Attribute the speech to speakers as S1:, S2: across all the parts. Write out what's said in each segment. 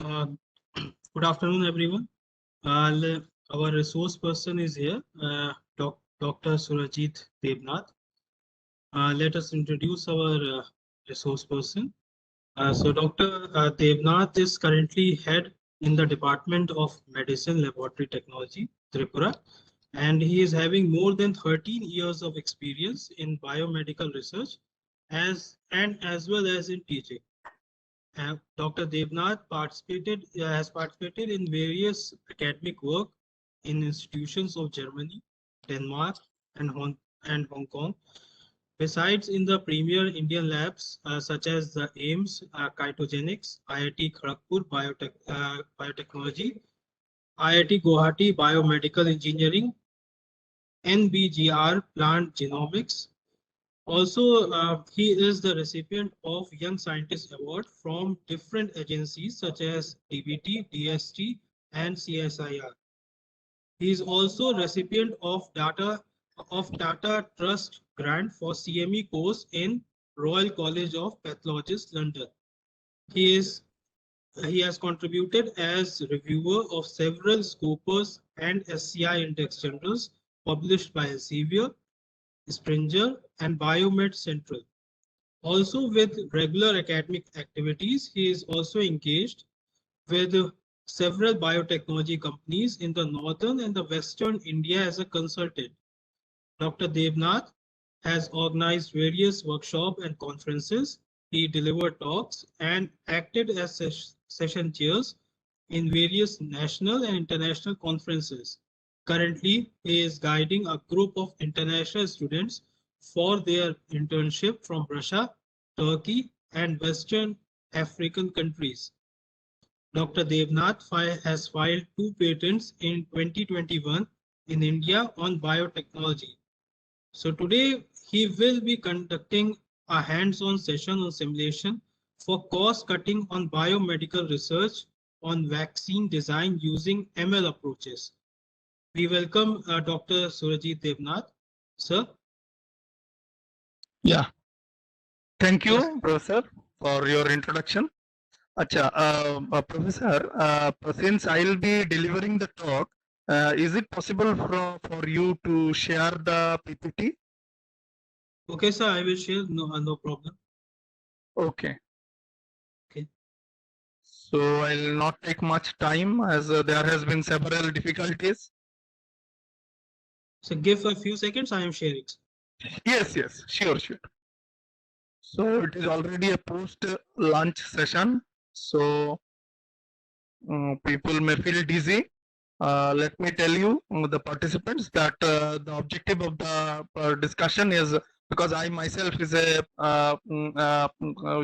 S1: Uh, Good afternoon, everyone. Our resource person is here, Dr. Surajit Devnath. Let us introduce our resource person. Dr. Devnath is currently head in the Department of Medicine Laboratory Technology, Tripura, and he is having more than 13 years of experience in biomedical research as well as in teaching. Dr. Devnath has participated in various academic work in institutions of Germany, Denmark, and Hong Kong. Besides, in the premier Indian labs such as the AIMS, Kytogenics, IIT Kharagpur Biotechnology, IIT Guwahati Biomedical Engineering, NBGR Plant Genomics. Also, he is the recipient of Young Scientist Award from different agencies such as DBT, DST, and CSIR. He is also recipient of Tata Trust grant for CME course in Royal College of Pathologists, London. He is he has contributed as reviewer of several Scopus and SCI index journals published by Elsevier, Springer, and Biomed Central. Also, with regular academic activities, he is also engaged with several biotechnology companies in the northern and the western India as a consultant. Dr. Devnath has organized various workshops and conferences. He delivered talks and acted as session chairs in various national and international conferences. Currently, he is guiding a group of international students for their internship from Russia, Turkey, and Western African countries. Dr. Devnath has filed 2 patents in 2021 in India on biotechnology. So today he will be conducting a hands-on session on simulation for cost cutting on biomedical research on vaccine design using ML approaches. We welcome Dr. Surajit Devnath. Sir.
S2: Yeah, thank
S1: Yes.
S2: you, Professor, for your introduction. Acha, Professor, since I'll be delivering the talk, is it possible for you to share the PPT?
S1: Okay, sir, I will share. No problem.
S2: Okay.
S1: Okay.
S2: So I'll not take much time as there has been several difficulties.
S1: So give a few seconds. I am sharing.
S2: Yes, sure. So it is already a post-lunch session. So people may feel dizzy. Let me tell you, the participants, that the objective of the discussion is, because I myself is a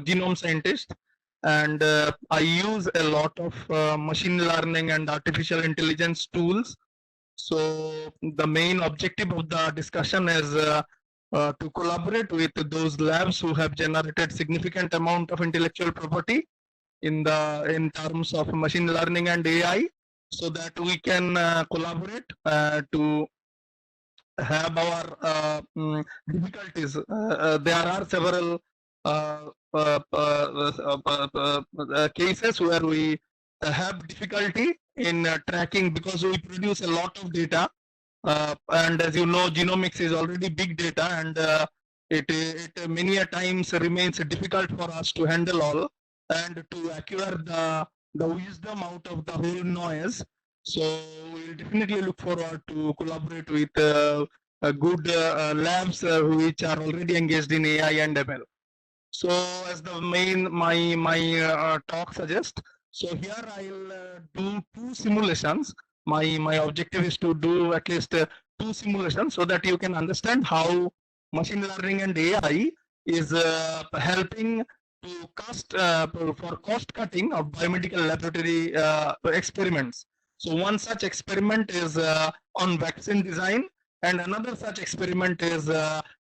S2: genome scientist, and I use a lot of machine learning and artificial intelligence tools. So the main objective of the discussion is to collaborate with those labs who have generated significant amount of intellectual property in terms of machine learning and AI, so that we can collaborate to have our difficulties. There are several cases where we have difficulty in tracking, because we produce a lot of data, and as you know, genomics is already big data, and it many a times remains difficult for us to handle all and to acquire the wisdom out of the whole noise. So we'll definitely look forward to collaborate with good labs which are already engaged in AI and ML. So as the main my talk suggests, so here I'll do 2 simulations. My objective is to do at least 2 simulations, so that you can understand how machine learning and AI is helping to for cost cutting of biomedical laboratory experiments. So one such experiment is on vaccine design, and another such experiment is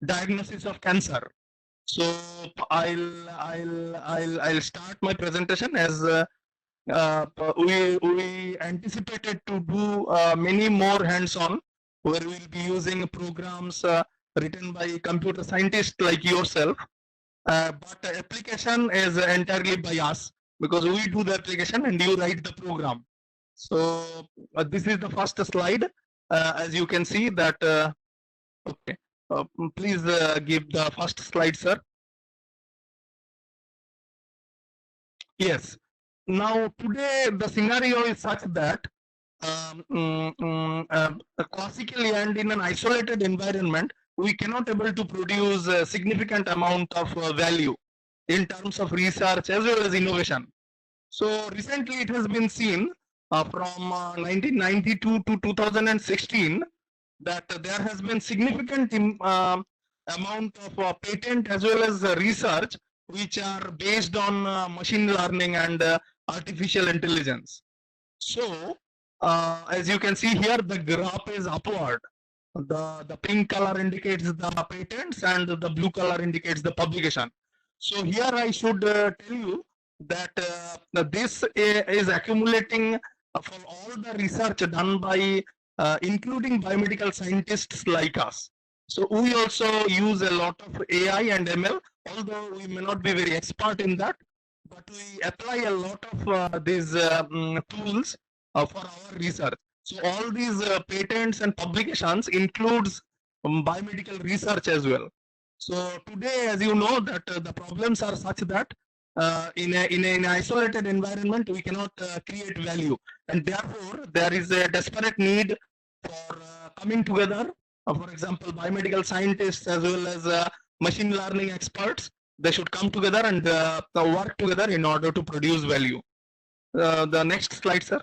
S2: diagnosis of cancer. So I'll start my presentation as we anticipated to do many more hands-on, where we'll be using programs written by computer scientists like yourself, but the application is entirely by us. because we do the application and you write the program. So this is the first slide. As you can see that, okay, please give the first slide, sir. Yes. Now today the scenario is such that classically and in an isolated environment, we cannot able to produce a significant amount of value in terms of research as well as innovation. So recently it has been seen from 1992 to 2016 that there has been significant amount of patent as well as research which are based on machine learning and artificial intelligence. So as you can see here, the graph is upward. The pink color indicates the patents and the blue color indicates the publication. So here I should tell you that this is accumulating for all the research done by including biomedical scientists like us. So we also use a lot of AI and ML, although we may not be very expert in that, but we apply a lot of these tools for our research. So all these patents and publications includes biomedical research as well. So today, as you know, that the problems are such that in an isolated environment, we cannot create value, and therefore there is a desperate need for coming together. For example, biomedical scientists as well as machine learning experts, they should come together and work together in order to produce value. The next slide, sir.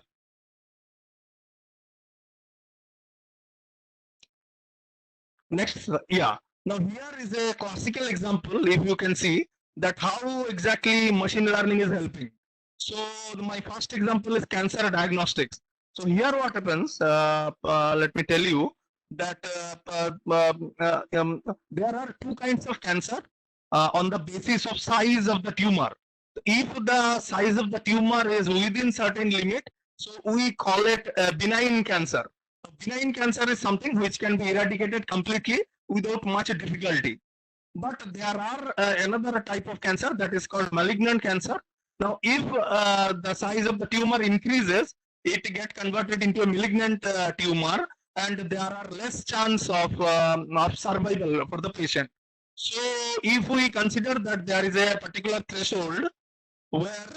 S2: Next, yeah. Now here is a classical example, if you can see that how exactly machine learning is helping. So my first example is cancer diagnostics. So here what happens, let me tell you that there are two kinds of cancer on the basis of size of the tumor. If the size of the tumor is within certain limit, so we call it benign cancer. Benign cancer is something which can be eradicated completely without much difficulty. But there are another type of cancer that is called malignant cancer. Now, if the size of the tumor increases, it gets converted into a malignant tumor, and there are less chance of survival for the patient. So, if we consider that there is a particular threshold where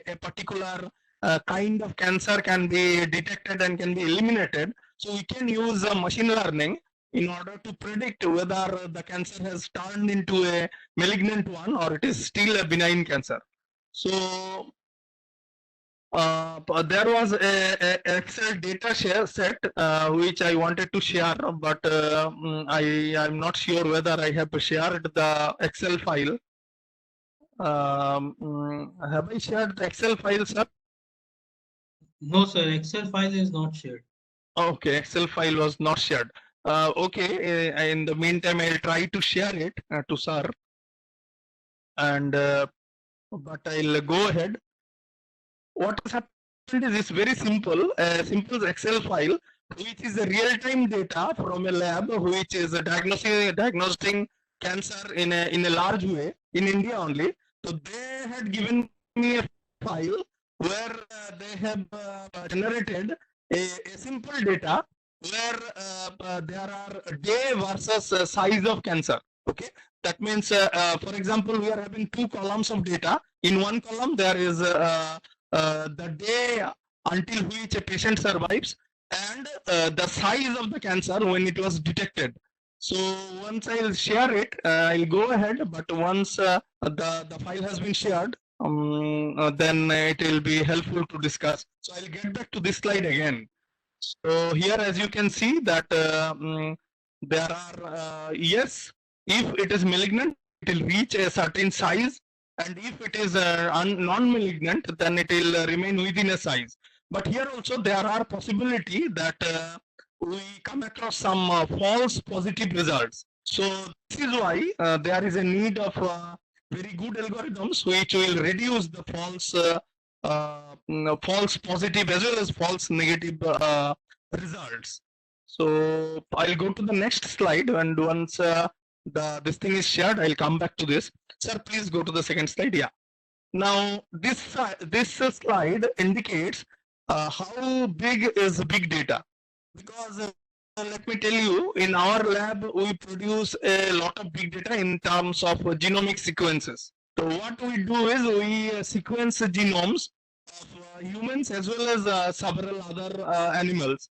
S2: a particular kind of cancer can be detected and can be eliminated, so we can use machine learning in order to predict whether the cancer has turned into a malignant one or it is still a benign cancer. So there was a Excel data set which I wanted to share, but I'm not sure whether I have shared the Excel file. Have I shared the Excel file, sir?
S1: No, sir. Excel file is not shared.
S2: Okay, Excel file was not shared. Okay, in the meantime, I'll try to share it to sir. And but I'll go ahead. What has happened is it's very simple. Simple Excel file, which is a real-time data from a lab, which is diagnosing cancer in a large way in India only. So they had given me a file where they have generated a simple data where there are day versus size of cancer. Okay, that means, for example, we are having two columns of data. In one column, there is the day until which a patient survives and the size of the cancer when it was detected. So once I'll share it, I'll go ahead. But once the file has been shared, then it will be helpful to discuss. So I'll get back to this slide again. So here, as you can see, that there are yes, if it is malignant, it will reach a certain size, and if it is non-malignant, then it will remain within a size. But here also there are possibility that we come across some false positive results. So this is why there is a need of very good algorithms which will reduce the false positive as well as false negative results. So I'll go to the next slide, and once this thing is shared. I'll come back to this. Sir, please go to the second slide. Yeah. Now this slide indicates how big is big data, because let me tell you, in our lab we produce a lot of big data in terms of genomic sequences. So what we do is we sequence genomes of humans as well as several other animals,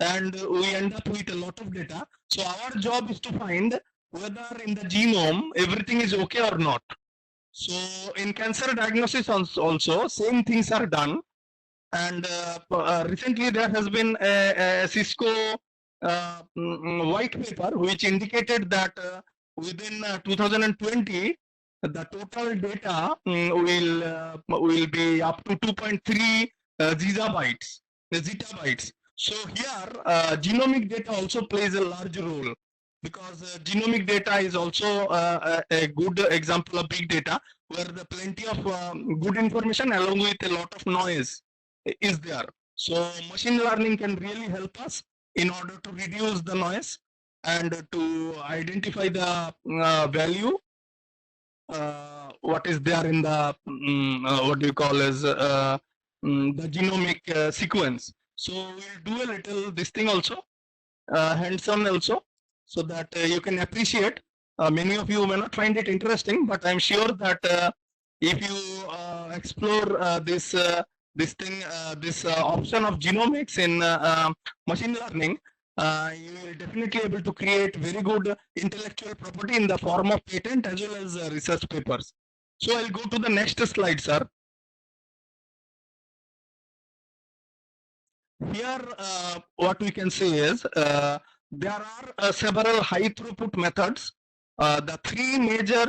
S2: and we end up with a lot of data. So our job is to find whether in the genome everything is okay or not. So in cancer diagnosis also same things are done, and recently there has been a Cisco white paper which indicated that within 2020 the total data will be up to 2.3 zettabytes. So here genomic data also plays a large role, because genomic data is also a good example of big data, where the plenty of good information along with a lot of noise is there. So machine learning can really help us in order to reduce the noise and to identify the value what is there in the what do you call as the genomic sequence. So we'll do a little this thing also, hands-on also, so that you can appreciate. Many of you may not find it interesting, but I'm sure that if you explore this thing, this option of genomics in machine learning, you will definitely able to create very good intellectual property in the form of patent as well as research papers. So I'll go to the next slide, sir. Here, what we can say is there are several high throughput methods. The three major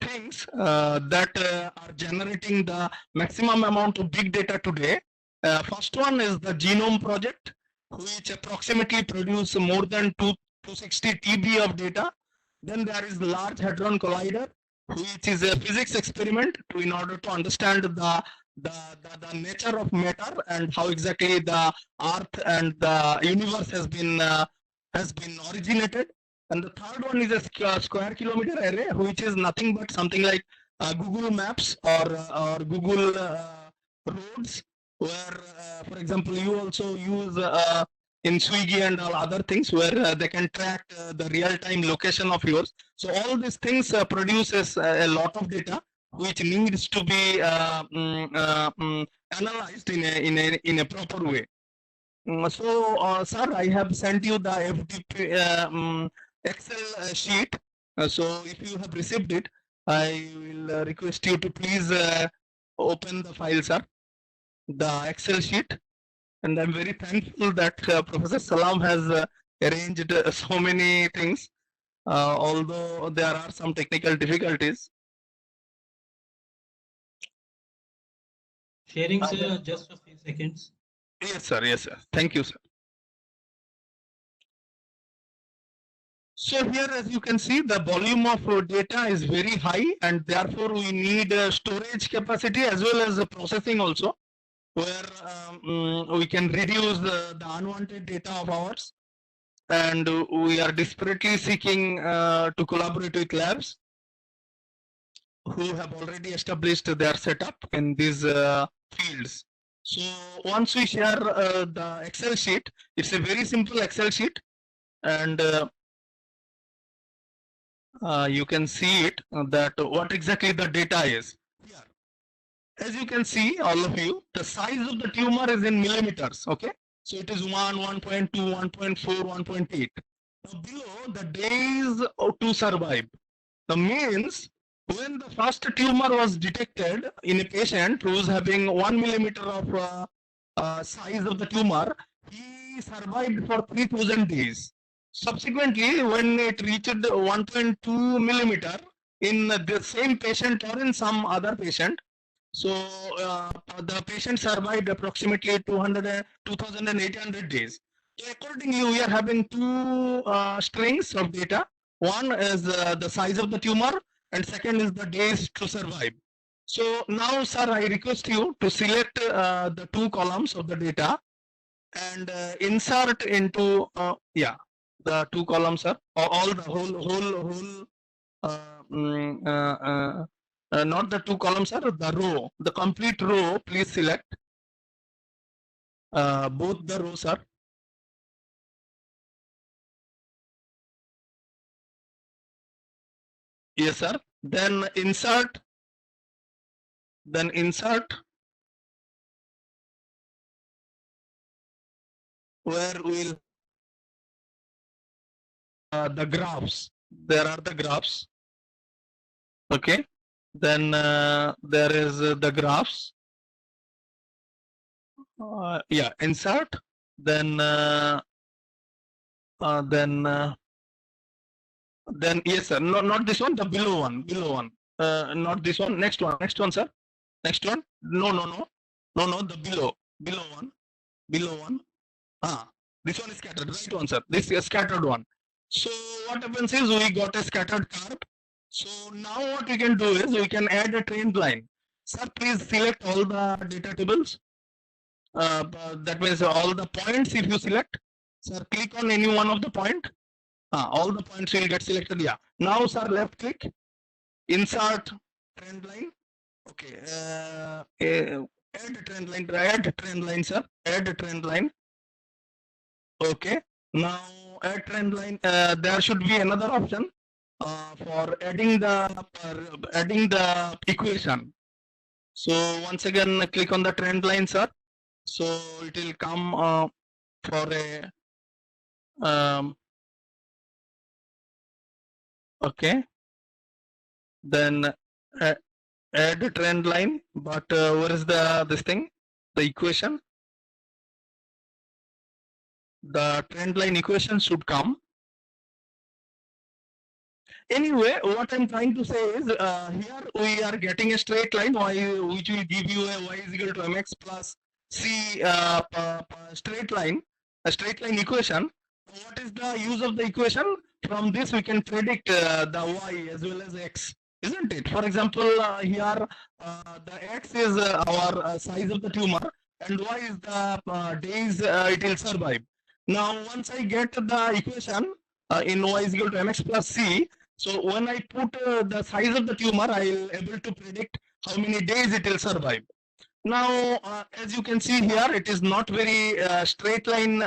S2: things that are generating the maximum amount of big data today. First one is the Genome Project, which approximately produce more than 260 TB of data. Then there is Large Hadron Collider, which is a physics experiment in order to understand the nature of matter and how exactly the Earth and the universe has been originated. And the third one is a square kilometer array, which is nothing but something like Google Maps or Google Roads, where, for example, you also use in Swiggy and all other things, where they can track the real-time location of yours. So all these things produces a lot of data, which needs to be analyzed in a proper way. So, sir, I have sent you the FDP Excel sheet. So, if you have received it, I will request you to please open the file, sir, the Excel sheet. And I'm very thankful that Professor Salam has arranged so many things, although there are some technical difficulties.
S1: Sharing, sir, just a few seconds.
S2: Yes, sir. Yes, sir. Thank you, sir. So here, as you can see, the volume of data is very high, and therefore we need storage capacity as well as processing also, where we can reduce the unwanted data of ours. And we are desperately seeking to collaborate with labs who have already established their setup in these fields. So once we share the Excel sheet, it's a very simple Excel sheet, and you can see it that what exactly the data is. Here, as you can see, all of you, the size of the tumor is in millimeters. Okay, so it is 1, 1.2, 1.4, 1.8. Now below, the days to survive. The means when the first tumor was detected in a patient who was having 1 millimeter of size of the tumor, he survived for 3,000 days. Subsequently, when it reached 1.2 millimeter in the same patient or in some other patient, so the patient survived approximately 2,800 days. So accordingly, we are having two strings of data. One is the size of the tumor, and second is the days to survive. So now, sir, I request you to select the two columns of the data and insert into, the two columns, sir. All the whole. Not the two columns, sir. The row, the complete row. Please select. Both the rows, sir. Yes, sir. Then insert. Where we'll the graphs. There are the graphs. Okay. Then there is the graphs. Yeah, insert. Then yes, sir. No, not this one. The below one. Not this one. Next one, sir. Next one. No. The below one. This one is scattered. Right one, sir. This is scattered one. So what happens is we got a scattered curve. So now what we can do is we can add a trend line. Sir, please select all the data tables. That means all the points. If you select, sir, click on any one of the point. All the points will get selected. Yeah. Now, sir, left click, insert trend line. Okay. Add trend line. Add trend line, sir. Add trend line. Okay. Now, add trend line. There should be another option for adding the equation. So once again, click on the trend line, sir. So it will come for a okay. Then add a trend line, but where is this thing? The equation. The trend line equation should come. Anyway, what I'm trying to say is here we are getting a straight line which will give you a y is equal to mx plus c straight line, a straight line equation. What is the use of the equation? From this we can predict the y as well as x, isn't it? For example, here the x is our size of the tumor and y is the days it will survive. Now once I get the equation in y is equal to mx plus c, so when I put the size of the tumor, I will able to predict how many days it will survive. Now, as you can see here, it is not very straight line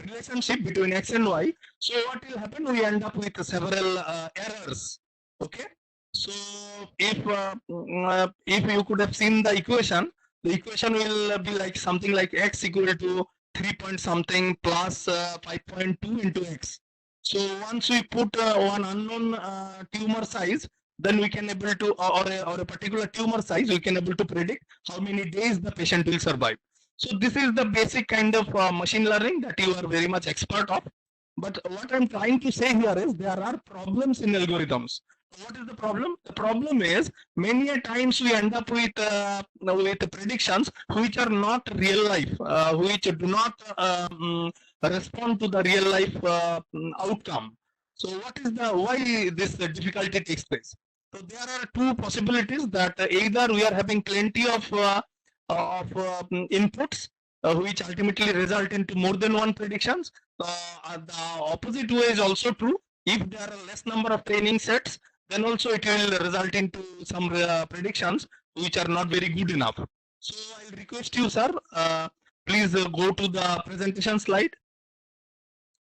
S2: relationship between x and y. So what will happen? We end up with several errors. Okay. So if you could have seen the equation will be like something like x equal to 3 point something plus 5.2 into x. So once we put one unknown tumor size, then we can able to, or a particular tumor size, we can able to predict how many days the patient will survive. So this is the basic kind of machine learning that you are very much expert of. But what I'm trying to say here is there are problems in algorithms. What is the problem? The problem is many a times we end up with predictions which are not real life, which do not respond to the real life outcome. So what is why this difficulty takes place? So there are two possibilities that either we are having plenty of inputs which ultimately result into more than one predictions. The opposite way is also true. If there are less number of training sets, then also it will result into some predictions which are not very good enough. So I'll request you, sir, please go to the presentation slide.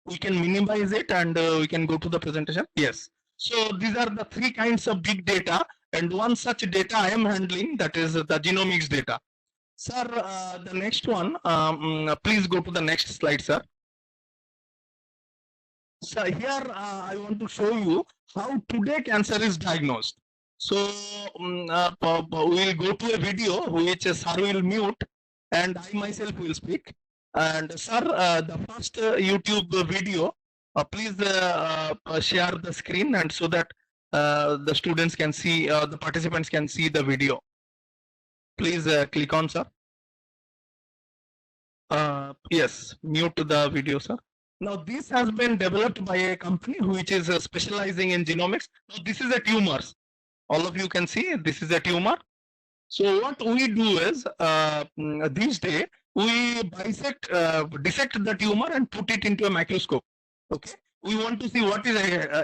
S2: We can minimize it and we can go to the presentation. Yes. So these are the three kinds of big data, and one such data I am handling, that is the genomics data. Sir, the next one, please go to the next slide, sir. So here I want to show you how today cancer is diagnosed. So we will go to a video which sir will mute and I myself will speak. And sir, the first YouTube video, please share the screen, and so that the students can see, the participants can see the video. Please click on, sir. Yes, mute the video, sir. Now this has been developed by a company which is specializing in genomics. Now this is a tumor. All of you can see this is a tumor. So what we do is these days we dissect the tumor and put it into a microscope. Okay, we want to see what is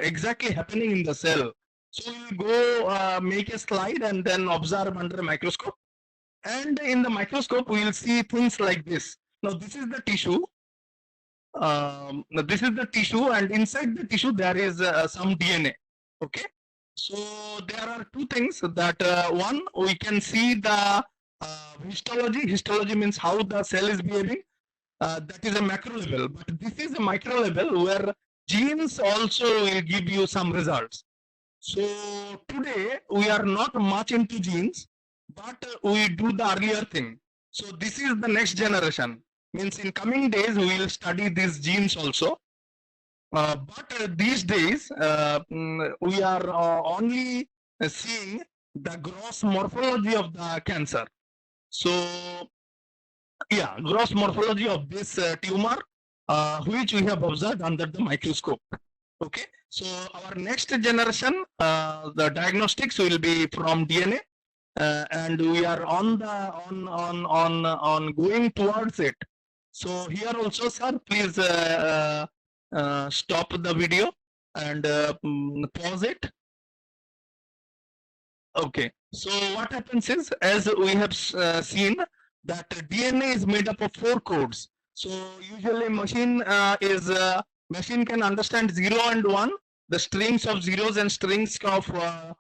S2: exactly happening in the cell. So we go make a slide and then observe under a microscope. And in the microscope, we will see things like this. Now, this is the tissue. Now this is the tissue, and inside the tissue there is some DNA. Okay, so there are two things that one, we can see the histology. Histology means how the cell is behaving. That is a macro level, but this is a micro level where genes also will give you some results. So today we are not much into genes, but we do the earlier thing. So this is the next generation. Means in coming days we will study these genes also. But these days we are only seeing the gross morphology of the cancer. So yeah, gross morphology of this tumor, which we have observed under the microscope. Okay, so our next generation, the diagnostics will be from DNA, and we are on going towards it. So here also, sir, please stop the video and pause it. Okay, so what happens is, as we have seen, that DNA is made up of 4 codes. So usually machine can understand 0 and 1, the strings of zeros and strings of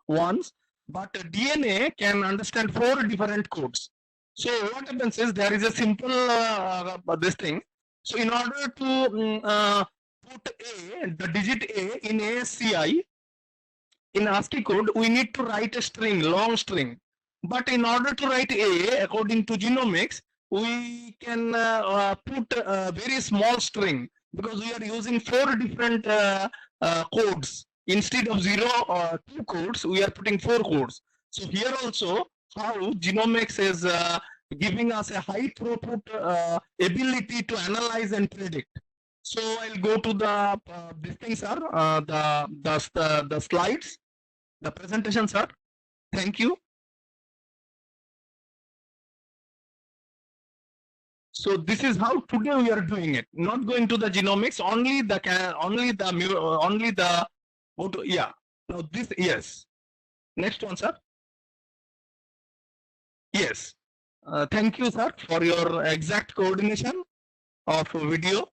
S2: ones, but DNA can understand 4 different codes. So what happens is, there is a simple this thing. So in order to put the digit A in ASCII, in ASCII code, we need to write a string, long string. But in order to write A, according to genomics, we can put a very small string, because we are using 4 different codes. Instead of 0 or 2 codes, we are putting 4 codes. So here also, how genomics is giving us a high throughput ability to analyze and predict. So I'll go to the these things, sir, the slides, the presentation, sir. Thank you. So this is how today we are doing it. Not going to the genomics, only the yeah. Now this, yes. Next one, sir. Yes. Thank you, sir, for your exact coordination of video.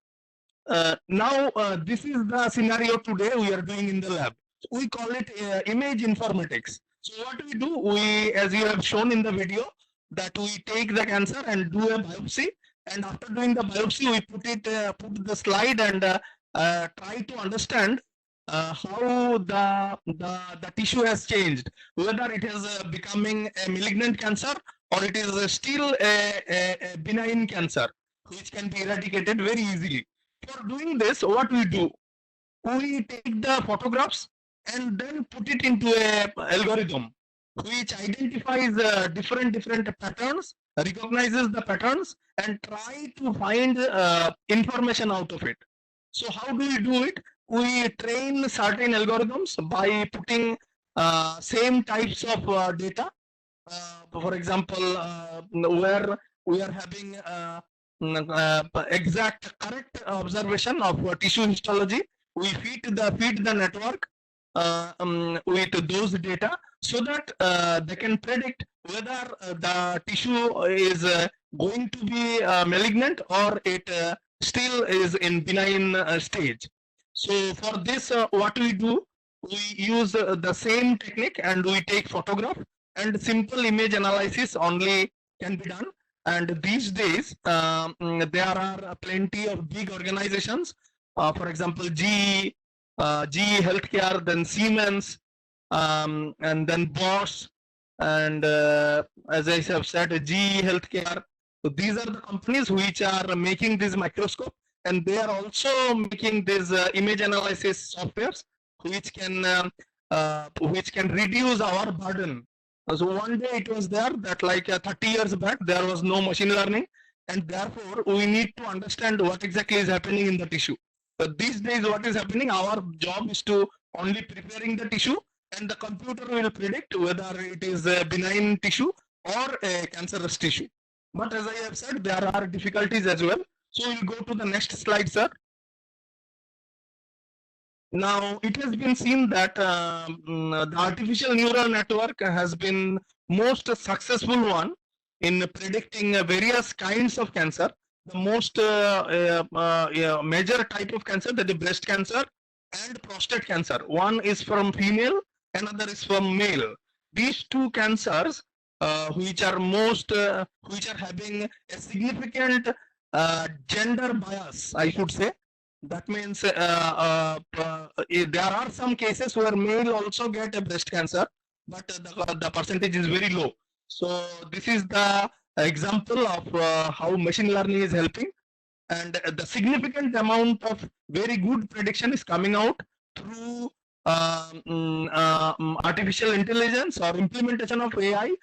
S2: Now this is the scenario today we are doing in the lab. We call it image informatics. So what we do, as you have shown in the video, that we take the cancer and do a biopsy, and after doing the biopsy, we put the slide and try to understand how the tissue has changed, whether it is becoming a malignant cancer or it is still a benign cancer, which can be eradicated very easily. For doing this, what we do, we take the photographs and then put it into a algorithm which identifies different patterns, recognizes the patterns, and try to find information out of it. So how do we do it? We train certain algorithms by putting same types of data. For example, where we are having exact correct observation of tissue histology, we feed the network with those data, so that they can predict whether the tissue is going to be malignant or it still is in benign stage. So for this, what we do, we use the same technique, and we take photograph, and simple image analysis only can be done. And these days, there are plenty of big organizations, for example, GE Healthcare, then Siemens, and then Bosch, and as I have said, GE Healthcare. So these are the companies which are making this microscope, and they are also making these image analysis softwares, which can reduce our burden. So one day it was there that, like 30 years back, there was no machine learning, and therefore we need to understand what exactly is happening in the tissue. But these days, what is happening, our job is to only preparing the tissue, and the computer will predict whether it is a benign tissue or a cancerous tissue. But as I have said, there are difficulties as well. So we'll go to the next slide, sir. Now, it has been seen that the artificial neural network has been most successful one in predicting various kinds of cancer. The most major type of cancer, that is breast cancer and prostate cancer. One is from female, another is from male. These two cancers, which are having a significant gender bias, I should say. That means there are some cases where male also get a breast cancer, but the percentage is very low. So this is the example of how machine learning is helping, and the significant amount of very good prediction is coming out through artificial intelligence or implementation of AI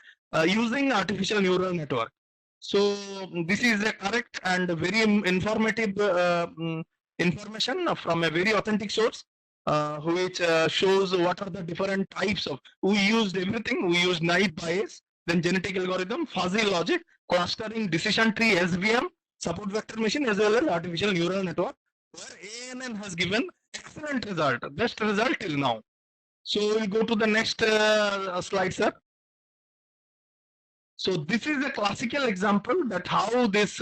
S2: using artificial neural network. So this is a correct and very informative information from a very authentic source, which shows what are the different types of. We used everything. We used naive Bayes, then genetic algorithm, fuzzy logic, clustering, decision tree, SVM, support vector machine, as well as artificial neural network, where ANN has given excellent result, best result till now. So we'll go to the next slide, sir. So this is a classical example that how this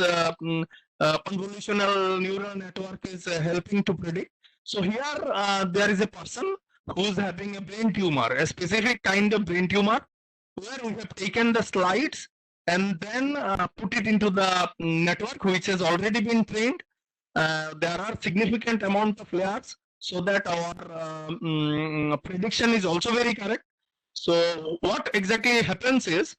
S2: convolutional neural network is helping to predict. So here there is a person who's having a brain tumor, a specific kind of brain tumor, where we have taken the slides and then put it into the network, which has already been trained. There are significant amount of layers, so that our prediction is also very correct. So what exactly happens is,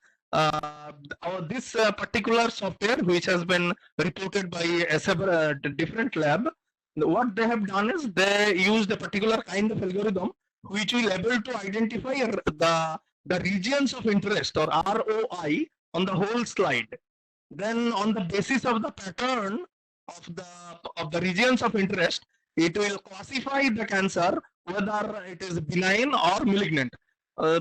S2: this particular software, which has been reported by a different lab, what they have done is they used a particular kind of algorithm which will able to identify the regions of interest, or ROI, on the whole slide. Then on the basis of the pattern of the regions of interest, it will classify the cancer whether it is benign or malignant.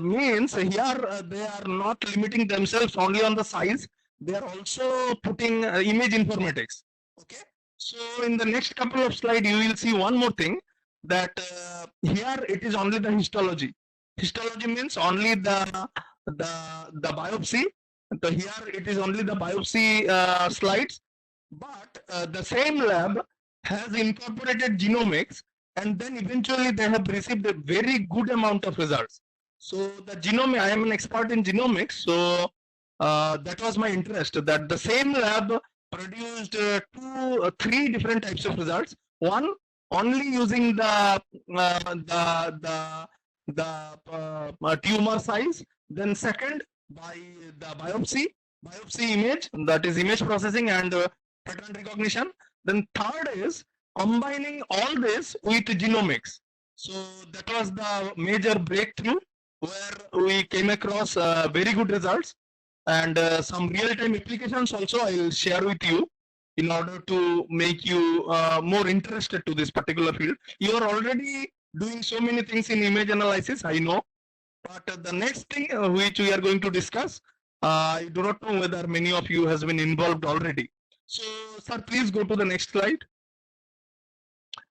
S2: Means here they are not limiting themselves only on the size, they are also putting image informatics. Okay, so in the next couple of slides you will see one more thing, that here it is only the histology. Histology means only the biopsy. So here it is only the biopsy slides, but the same lab has incorporated genomics, and then eventually they have received a very good amount of results. So the genome, I am an expert in genomics, so that was my interest, that the same lab produced three different types of results. One, only using the tumor size. Then second, by the biopsy image, that is image processing and pattern recognition. Then third is combining all this with genomics. So that was the major breakthrough, where we came across very good results, and some real-time applications also I will share with you in order to make you more interested to this particular field. You are already doing so many things in image analysis, I know, but the next thing which we are going to discuss, I do not know whether many of you has been involved already. So sir, please go to the next slide.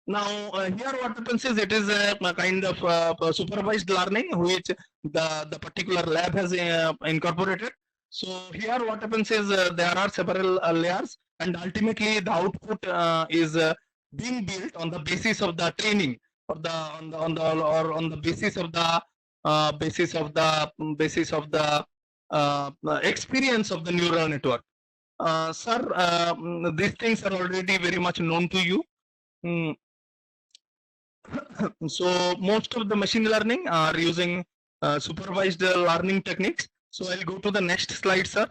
S2: Now here what happens is, it is a kind of supervised learning which the particular lab has incorporated. So here what happens is, there are several layers, and ultimately the output is being built on the basis of the training, or on the basis of the experience of the neural network. Sir, these things are already very much known to you. So most of the machine learning are using supervised learning techniques. So I'll go to the next slide, sir.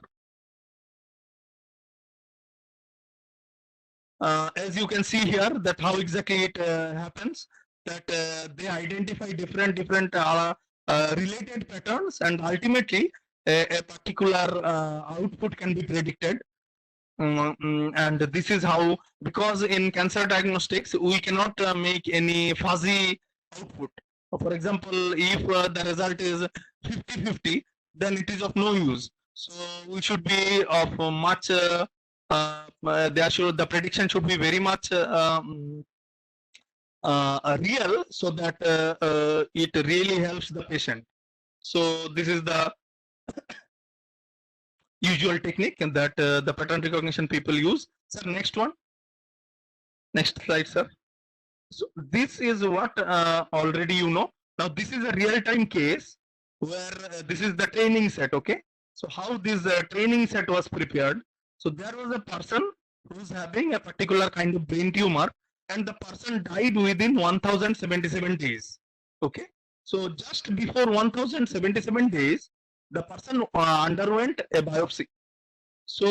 S2: As you can see here, that how exactly it happens, that they identify different related patterns, and ultimately a particular output can be predicted. And this is how, because in cancer diagnostics we cannot make any fuzzy output. For example, if the result is 50-50, then it is of no use. So we should be of much. The prediction should be very much real, so that it really helps the patient. So this is the usual technique that the pattern recognition people use. Sir, next one. Next slide, sir. So this is what already you know. Now this is a real-time case where this is the training set. Okay. So how this training set was prepared? So there was a person who's having a particular kind of brain tumor, and the person died within 1077 days. Okay. So just before 1077 days, the person underwent a biopsy. So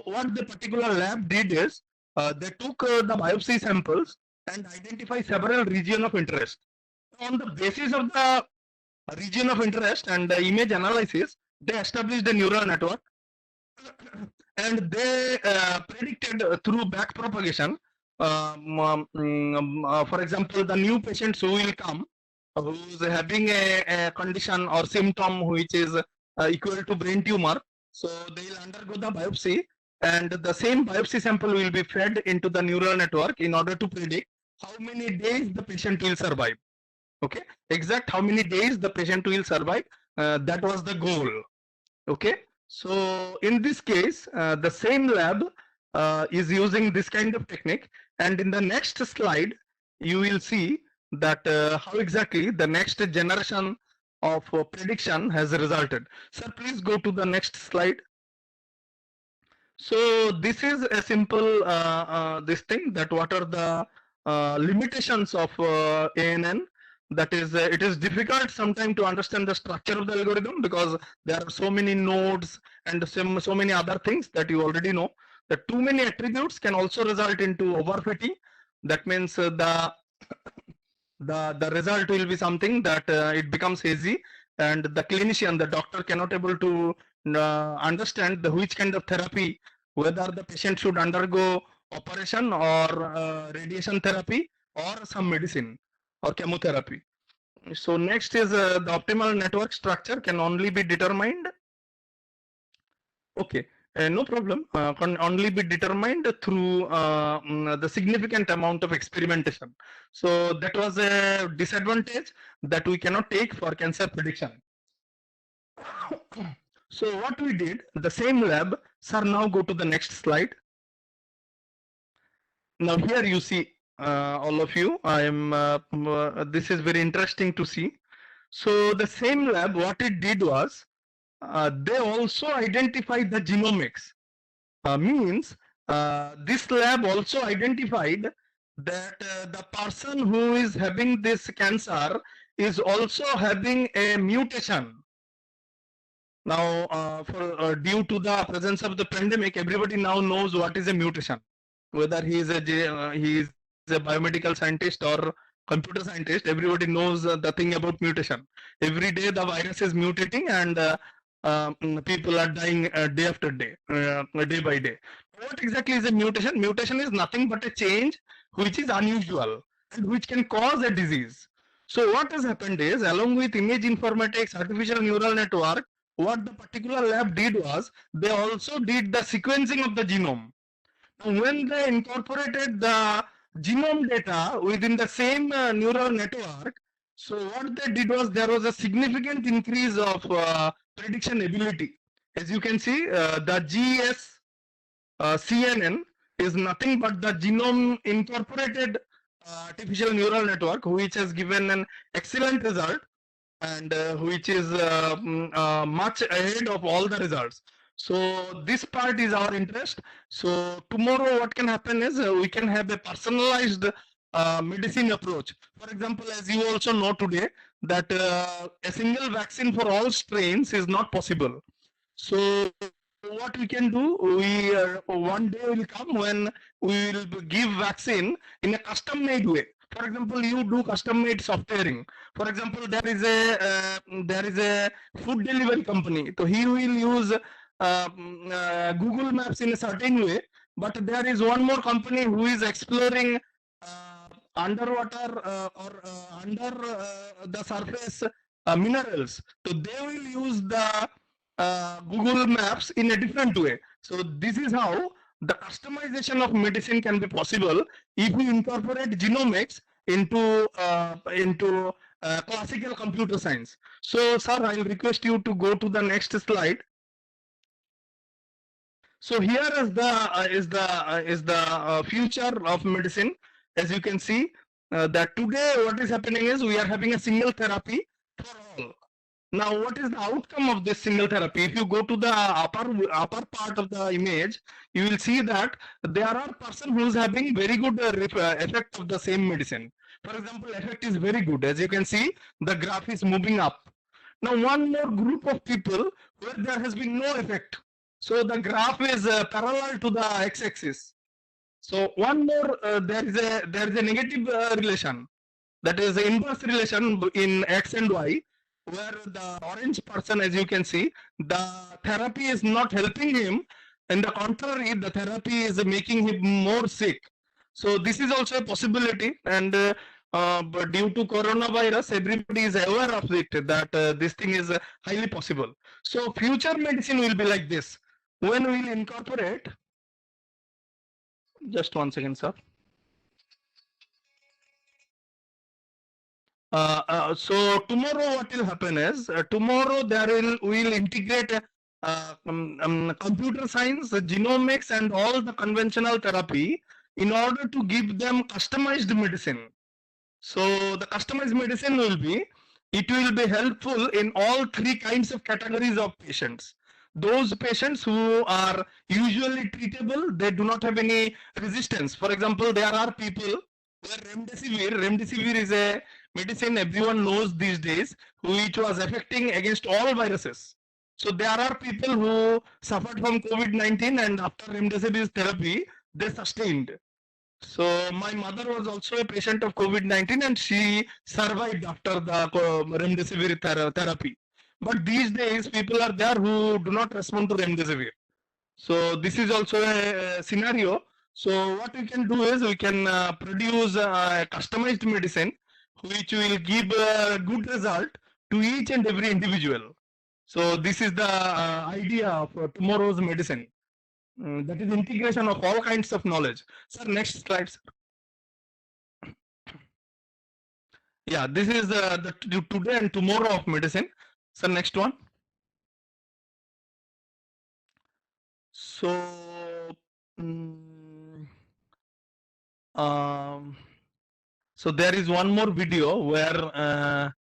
S2: what the particular lab did is they took the biopsy samples and identify several region of interest. On the basis of the region of interest and the image analysis, they established a neural network, and they predicted through back propagation. For example, the new patients who will come, who's having a condition or symptom which is equal to brain tumor, so they will undergo the biopsy, and the same biopsy sample will be fed into the neural network in order to predict how many days the patient will survive. Okay, exact how many days the patient will survive, that was the goal. Okay, so in this case, the same lab is using this kind of technique, and in the next slide you will see that how exactly the next generation of prediction has resulted. Sir, please go to the next slide. So this is a simple this thing, that what are the limitations of ANN. That is, it is difficult sometimes to understand the structure of the algorithm, because there are so many nodes and so many other things that you already know. That too many attributes can also result into overfitting. That means the result will be something that it becomes hazy, and the clinician, the doctor, cannot able to understand which kind of therapy, whether the patient should undergo operation or radiation therapy or some medicine or chemotherapy. So next is the optimal network structure can only be determined. Okay, no problem. Can only be determined through the significant amount of experimentation. So that was a disadvantage that we cannot take for cancer prediction. So what we did, the same lab. Sir, now go to the next slide. Now here you see all of you. I am. This is very interesting to see. So the same lab, what it did was, they also identified the genomics. Means this lab also identified that the person who is having this cancer is also having a mutation. Now, due to the presence of the pandemic, everybody now knows what is a mutation. Whether he is a biomedical scientist or computer scientist, everybody knows the thing about mutation. Every day the virus is mutating, and people are dying day after day, day by day. What exactly is a mutation? Mutation is nothing but a change which is unusual and which can cause a disease. So what has happened is, along with image informatics, artificial neural network, what the particular lab did was, they also did the sequencing of the genome. Now, when they incorporated the genome data within the same neural network, so what they did was, there was a significant increase of prediction ability. As you can see, the GS CNN is nothing but the genome incorporated artificial neural network, which has given an excellent result, and which is much ahead of all the results. So this part is our interest. So tomorrow what can happen is, we can have a personalized medicine approach. For example, as you also know today, that a single vaccine for all strains is not possible. So what we can do, we one day will come when we will give vaccine in a custom made way. For example, you do custom made softwaring. For example, there is a food delivery company, so he will use Google Maps in a certain way, but there is one more company who is exploring underwater or under the surface minerals. So they will use the Google Maps in a different way. So this is how the customization of medicine can be possible if we incorporate genomics into classical computer science. So, sir, I will request you to go to the next slide. So here is the future of medicine. As you can see, that today what is happening is we are having a single therapy for all. Now, what is the outcome of this single therapy? If you go to the upper part of the image, you will see that there are person who is having very good effect of the same medicine. For example, effect is very good. As you can see, the graph is moving up. Now, one more group of people where there has been no effect. So the graph is parallel to the x-axis. So one more, there is a negative relation, that is the inverse relation in x and y, where the orange person, as you can see, the therapy is not helping him. On the contrary, the therapy is making him more sick. So this is also a possibility, and but due to coronavirus, everybody is aware of it, that this thing is highly possible. So future medicine will be like this. When we will incorporate, just 1 second, sir. So tomorrow what will happen is, tomorrow we will integrate computer science, genomics, and all the conventional therapy in order to give them customized medicine. So the customized medicine will be helpful in all three kinds of categories of patients. Those patients who are usually treatable, they do not have any resistance. For example, there are people where remdesivir is a medicine everyone knows these days, which was affecting against all viruses. So there are people who suffered from COVID-19, and after remdesivir therapy, they sustained. So my mother was also a patient of COVID-19, and she survived after the remdesivir therapy. But these days, people are there who do not respond to remdesivir. So this is also a scenario. So what we can do is we can produce a customized medicine which will give a good result to each and every individual. So this is the idea of tomorrow's medicine. That is integration of all kinds of knowledge. Sir, next slide. Sir. Yeah, this is the today and tomorrow of medicine. Sir, next one. So, so there is one more video where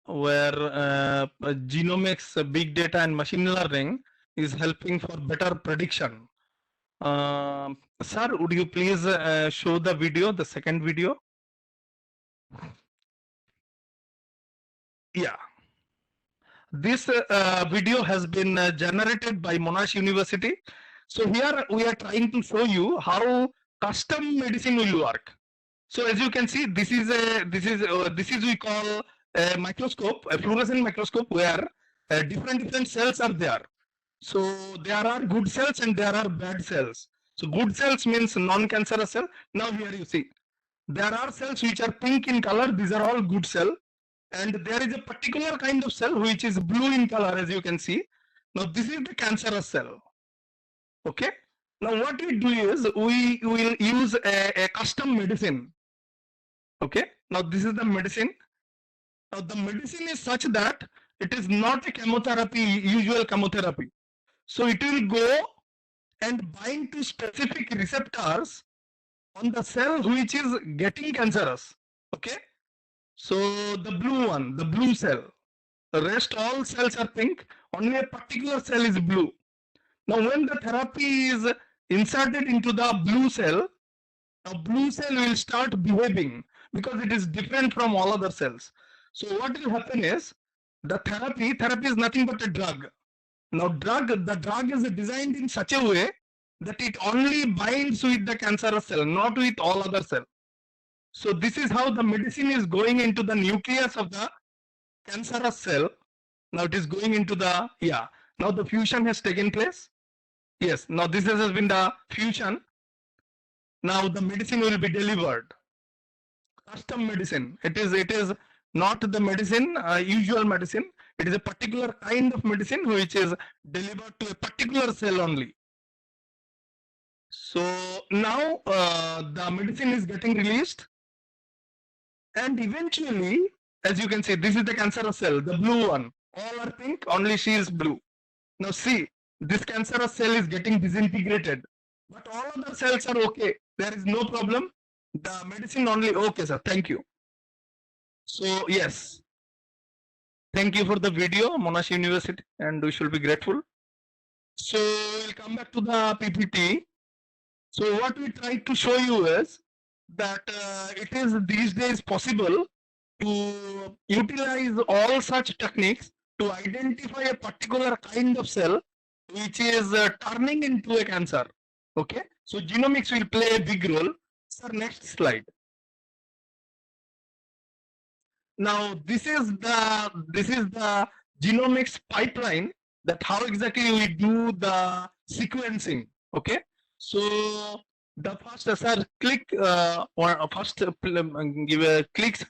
S2: genomics, big data, and machine learning is helping for better prediction. Sir, would you please show the video, the second video? Yeah. This video has been generated by Monash University. So here we are trying to show you how custom medicine will work. So as you can see, this is we call a microscope, a fluorescent microscope, where different cells are there. So there are good cells and there are bad cells. So good cells means non-cancerous cell. Now here you see, there are cells which are pink in color. These are all good cell. And there is a particular kind of cell which is blue in color, as you can see. Now this is the cancerous cell. Okay. Now what we do is we will use a custom medicine. Okay. Now this is the medicine. Now the medicine is such that it is not a chemotherapy, usual chemotherapy. So it will go and bind to specific receptors on the cell which is getting cancerous. Okay. So the blue one, the blue cell, the rest all cells are pink, only a particular cell is blue. Now when the therapy is inserted into the blue cell, now blue cell will start behaving because it is different from all other cells. So what will happen is, the therapy is nothing but a drug. Now the drug is designed in such a way that it only binds with the cancerous cell, not with all other cells. So this is how the medicine is going into the nucleus of the cancerous cell. Now it is going into the, yeah, now the fusion has taken place. Yes, now this has been the fusion. Now the medicine will be delivered. Custom medicine. It is not the medicine, usual medicine. It is a particular kind of medicine which is delivered to a particular cell only. So now the medicine is getting released, and eventually, as you can see, this is the cancerous cell, the blue one. All are pink, only she is blue. Now see, this cancerous cell is getting disintegrated, but all other cells are okay. There is no problem. The medicine only, okay, sir. Thank you. So yes, thank you for the video, Monash University, and we should be grateful. So we'll come back to the PPT. So what we try to show you is that it is these days possible to utilize all such techniques to identify a particular kind of cell which is turning into a cancer. Okay, so genomics will play a big role. Sir, next slide. Now this is the genomics pipeline, that how exactly we do the sequencing. Okay, so the first, sir, click or first give a click.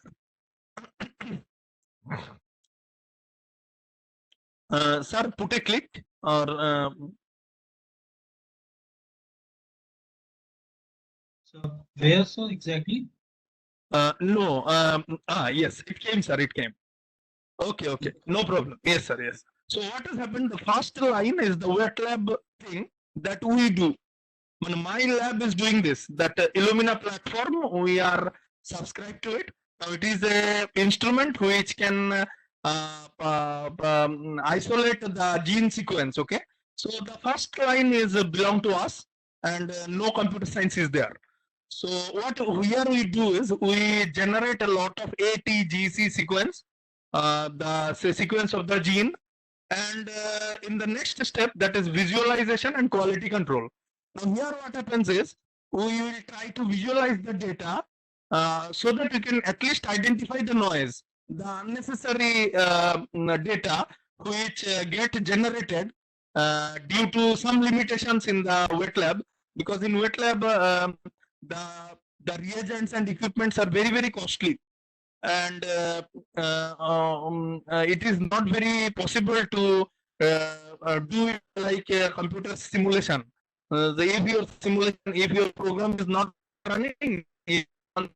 S2: Sir, put a click or
S1: So where so exactly?
S2: no, yes, it came, sir, it came. Okay, no problem. Yes, sir, yes. So what has happened? The first line is the wet lab thing that we do. When my lab is doing this, that Illumina platform, we are subscribed to it. Now it is a instrument which can isolate the gene sequence. Okay, so the first line is belong to us, and no computer science is there. So what here we do is we generate a lot of ATGC sequence, the sequence of the gene, and in the next step, that is visualization and quality control. Now here what happens is we will try to visualize the data so that we can at least identify the noise, the unnecessary data which get generated due to some limitations in the wet lab, because in wet lab the reagents and equipments are very costly, and it is not very possible to do it like a computer simulation. If your simulation, if your program is not running, you can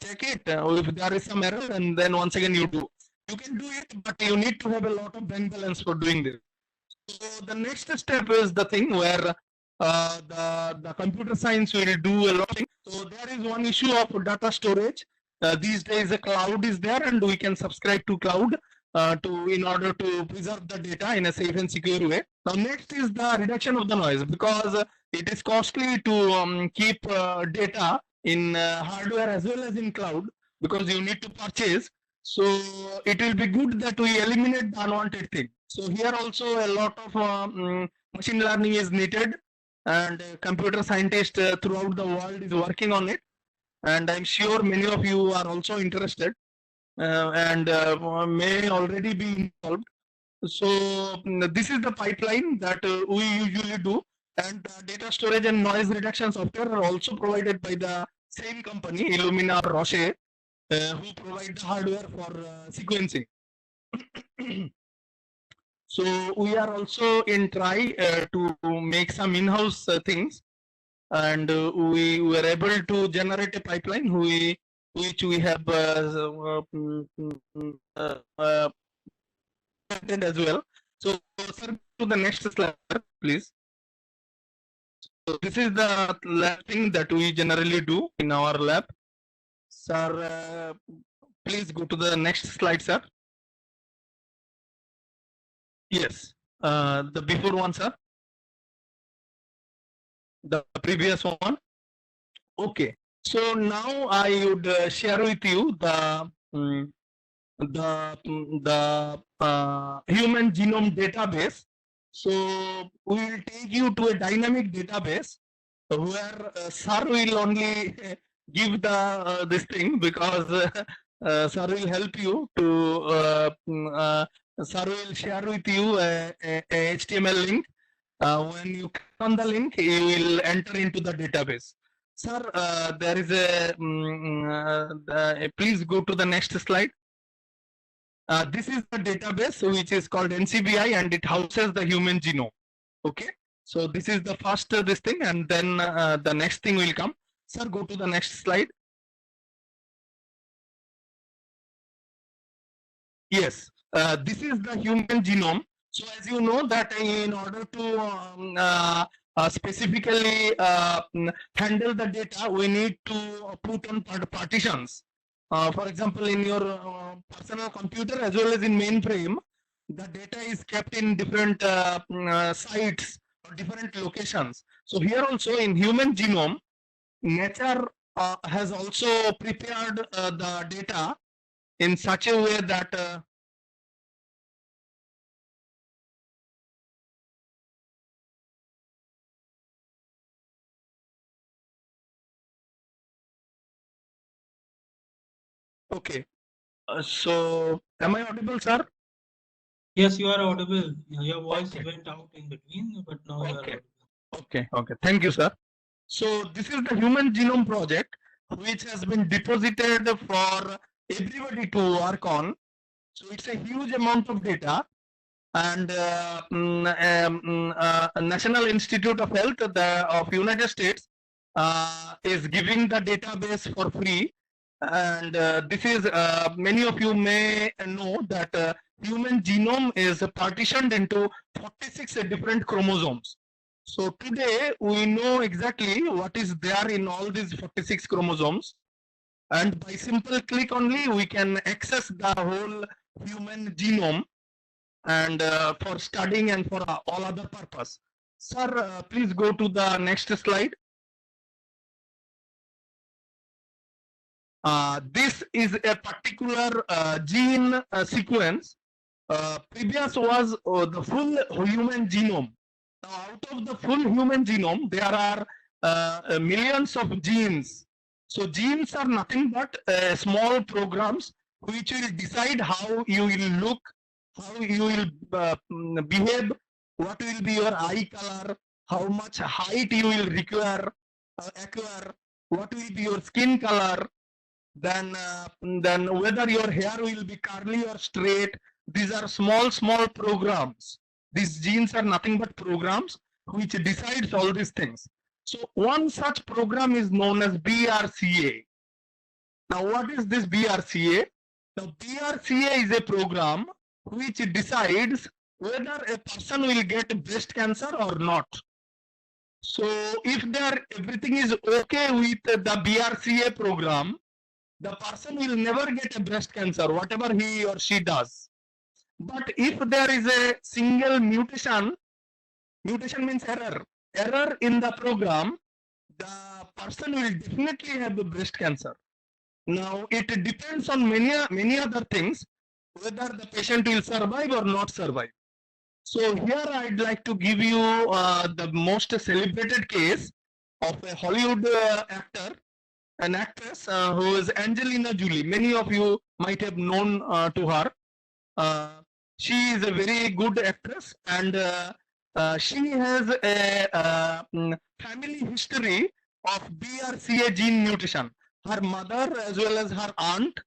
S2: check it if there is some error, and then once again you do. You can do it, but you need to have a lot of bank balance for doing this. So the next step is the thing where the computer science will do a lot of things. So there is one issue of data storage. These days the cloud is there, and we can subscribe to cloud in order to preserve the data in a safe and secure way. Now next is the reduction of the noise, because it is costly to keep data in hardware as well as in cloud, because you need to purchase. So it will be good that we eliminate the unwanted thing. So here also a lot of machine learning is needed, and computer scientists throughout the world is working on it, and I'm sure many of you are also interested and may already be involved. So this is the pipeline that we usually do, and data storage and noise reduction software are also provided by the same company, Illumina or Roche, who provide the hardware for sequencing. So we are also in try to make some in-house things, and we were able to generate a pipeline which we have as well. So sir, to the next slide, please. So this is the lab thing that we generally do in our lab. Sir, please go to the next slide, sir. Yes, the before one, sir. The previous one. Okay. So now I would share with you the human genome database. So we will take you to a dynamic database where sir will only give the this thing, because sir will help you to sir will share with you a HTML link. When you click on the link, you will enter into the database. Sir, there is a, please go to the next slide. This is the database which is called NCBI and it houses the human genome. Okay. So this is the first this thing and then the next thing will come. Sir, go to the next slide. Yes, this is the human genome. So as you know that in order to specifically handle the data, we need to put on partitions. For example, in your personal computer as well as in mainframe, the data is kept in different sites or different locations. So here also in human genome, nature has also prepared the data in such a way that okay. So am I audible, sir?
S1: Yes, you are audible. Your voice
S2: Okay.
S1: went out in between, but now you are
S2: Okay.
S1: audible.
S2: Okay. Thank you, sir. So this is the Human Genome Project, which has been deposited for everybody to work on. So it's a huge amount of data, and National Institute of Health of United States is giving the database for free. And this is many of you may know that human genome is partitioned into 46 different chromosomes. So today we know exactly what is there in all these 46 chromosomes, and by simple click only we can access the whole human genome and for studying and for all other purpose. Sir, please go to the next slide. This is a particular gene sequence. Previous was the full human genome. Now, out of the full human genome, there are millions of genes. So genes are nothing but small programs which will decide how you will look, how you will behave, what will be your eye color, how much height you will acquire, what will be your skin color, then whether your hair will be curly or straight. These are small programs. These genes are nothing but programs which decides all these things. So one such program is known as BRCA. Now what is this BRCA? Now BRCA is a program which decides whether a person will get breast cancer or not. So if everything is okay with the BRCA program, the person will never get a breast cancer, whatever he or she does. But if there is a single mutation means error in the program, the person will definitely have a breast cancer. Now, it depends on many other things, whether the patient will survive or not survive. So here I'd like to give you the most celebrated case of a Hollywood actor, an actress who is Angelina Jolie. Many of you might have known to her. She is a very good actress, and she has a family history of BRCA gene mutation. Her mother as well as her aunt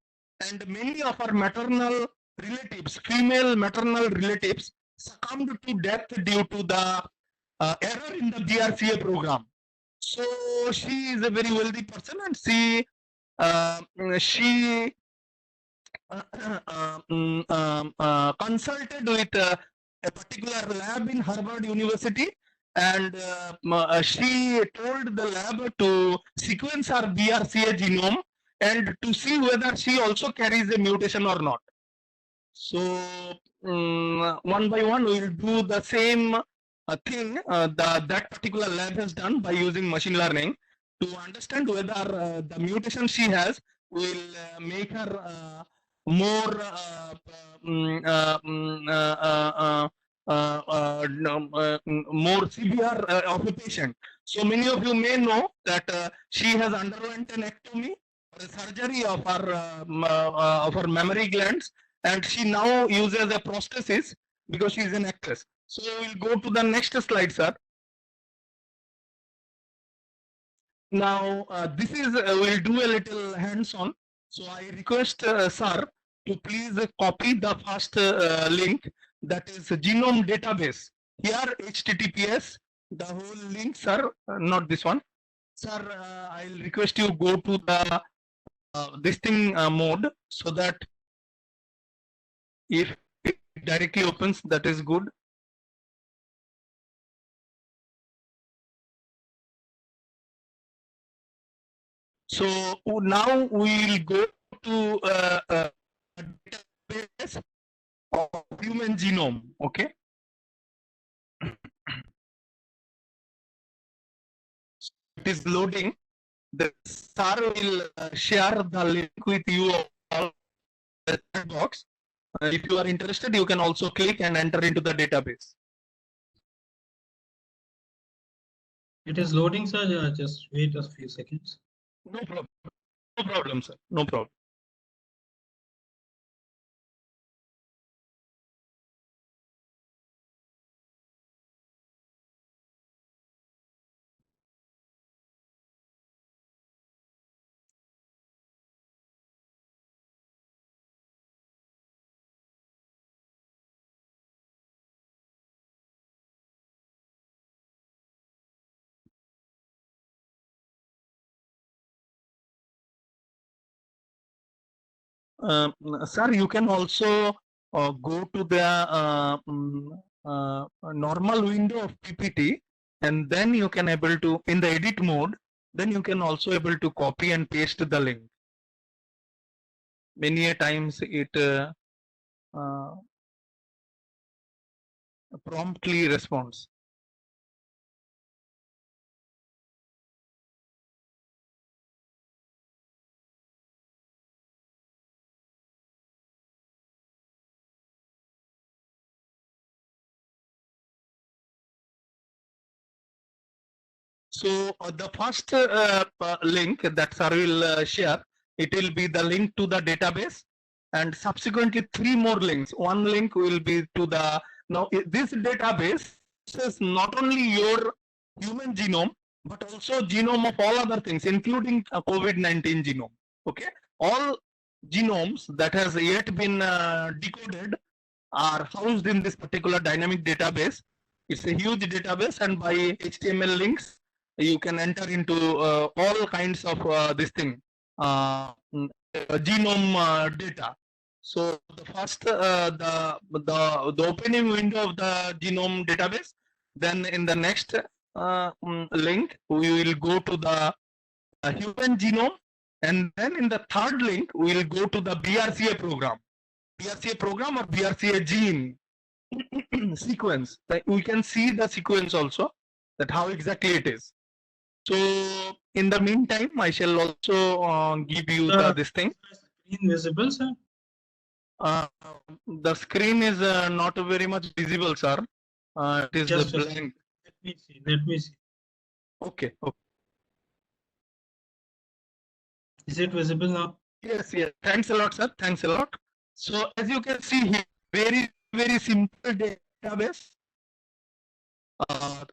S2: and many of her maternal relatives, female maternal relatives, succumbed to death due to the error in the BRCA program. So she is a very wealthy person, and she consulted with a particular lab in Harvard University, and she told the lab to sequence her BRCA genome and to see whether she also carries a mutation or not. So one by one we will do the same thing that particular lab has done by using machine learning to understand whether the mutation she has will make her more more severe of a patient. So many of you may know that she has underwent an ectomy or a surgery of her mammary glands, and she now uses a prosthesis because she is an actress. So we'll go to the next slide, sir. Now, this is, we'll do a little hands-on. So I request sir to please copy the first link, that is genome database. Here, HTTPS, the whole link, sir, not this one. Sir, I'll request you go to the this thing mode, so that if it directly opens, that is good. So now we will go to database of human genome. Okay. It is loading. The sir will share the link with you all the chat box. If you are interested, you can also click and enter into the database.
S1: It is loading, sir. Just wait a few seconds.
S2: No problem. No problem, sir. No problem. Sir, you can also go to the normal window of PPT, and then you can able to, in the edit mode, then you can also able to copy and paste the link. Many a times it promptly responds. So the first link that sir will share, it will be the link to the database, and subsequently 3 more links. One link will be to the, now this database is not only your human genome, but also genome of all other things, including COVID-19 genome. Okay, all genomes that has yet been decoded are housed in this particular dynamic database. It's a huge database, and by HTML links, you can enter into all kinds of this thing, genome data. So the first, the opening window of the genome database. Then in the next link, we will go to the human genome, and then in the third link, we will go to the BRCA program. BRCA program or BRCA gene sequence. We can see the sequence also, that how exactly it is. So in the meantime, I shall also give you this thing.
S1: Screen visible, sir?
S2: The screen is not very much visible, sir. It is
S1: Just
S2: blank.
S1: Let me see. Let me see.
S2: Okay. Okay.
S1: Is it visible now?
S2: Yes. Yes. Thanks a lot, sir. Thanks a lot. So as you can see here, very simple database.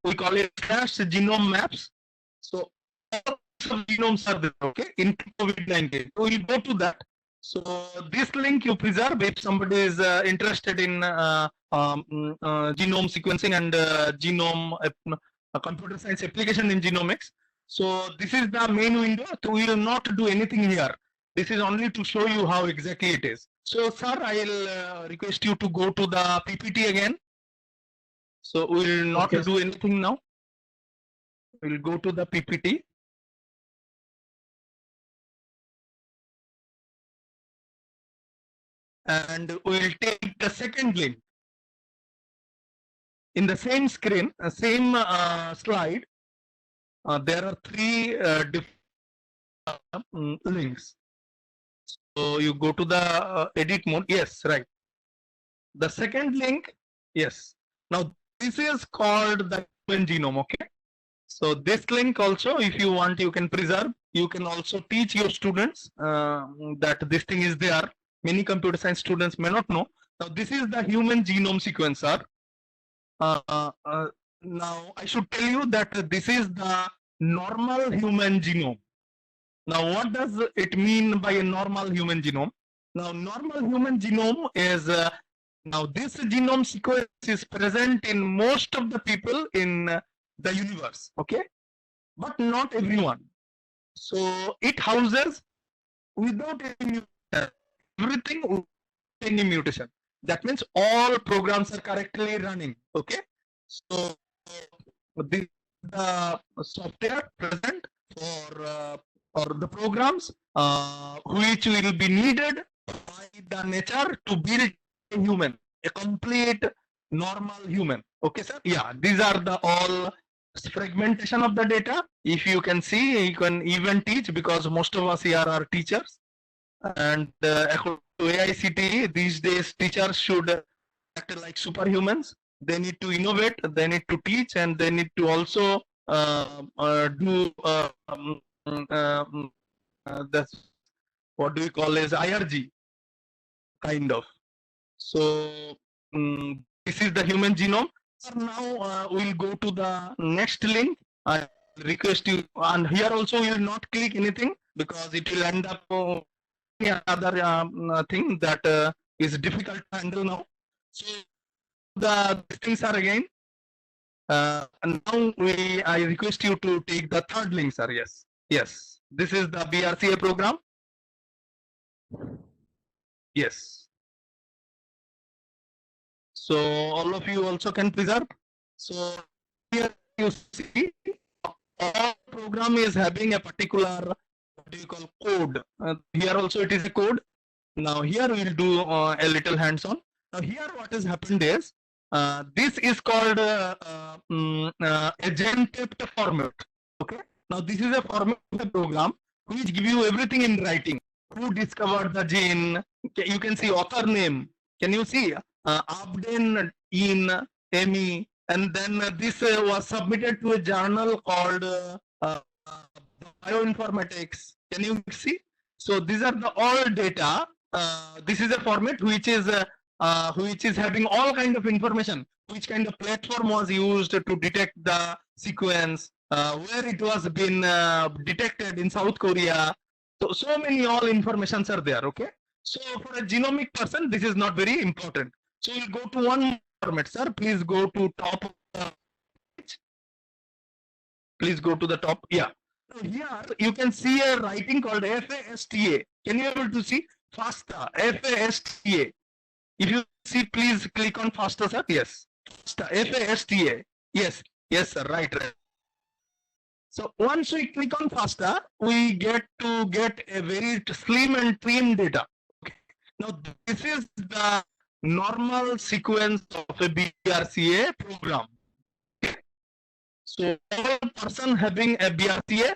S2: We call it flash genome maps. So all genomes are there, okay, in COVID-19. We'll go to that. So this link you preserve if somebody is interested in genome sequencing and genome computer science application in genomics. So this is the main window. So we will not do anything here. This is only to show you how exactly it is. So sir, I'll request you to go to the PPT again. So we will not do anything now. We'll go to the PPT. And we'll take the second link. In the same screen, same slide, there are 3 different links. So you go to the edit mode. Yes, right. The second link, yes. Now this is called the human genome, okay? So this link also, if you want, you can preserve. You can also teach your students that this thing is there. Many computer science students may not know. Now this is the human genome sequencer. Now I should tell you that this is the normal human genome. Now, what does it mean by a normal human genome? Now, normal human genome is now this genome sequence is present in most of the people in the universe, okay, but not everyone. So it houses without any mutation, everything without any mutation. That means all programs are correctly running, okay. So this is the software present for the programs which will be needed by the nature to build a human, a complete normal human. Okay, sir? Yeah, these are the all fragmentation of the data. If you can see, you can even teach because most of us here are teachers. And according to AICTE, these days teachers should act like superhumans. They need to innovate, they need to teach, and they need to also do that's what do we call as IRG kind of. So this is the human genome. So now we'll go to the next link. I request you, and here also we will not click anything because it will end up another thing that is difficult to handle now. So the things are again. And now I request you to take the third link, sir. Yes, yes. This is the BRCA program. Yes. So all of you also can preserve. So here you see, all program is having a particular what do you call code. Here also it is a code. Now here we will do a little hands-on. Now here what has happened is this is called agented format. Okay. Now this is a format of the program which give you everything in writing. Who discovered the gene? You can see author name. Can you see? Abden in Emi, and then this was submitted to a journal called Bioinformatics. Can you see? So these are the all data. This is a format which is having all kind of information. Which kind of platform was used to detect the sequence? Where it was been detected in South Korea. So many all informations are there. Okay. So for a genomic person, this is not very important. So we'll go to one format, sir. Please go to top of the page. Please go to the top. Yeah. So here you can see a writing called FASTA. Can you able to see FASTA? FASTA. If you see, please click on FASTA, sir. Yes. FASTA. Yes. Yes, sir. Right. Right. So once we click on FASTA, we get to get a very slim and trim data. Okay. Now this is the normal sequence of a BRCA program. Okay. So all person having a BRCA,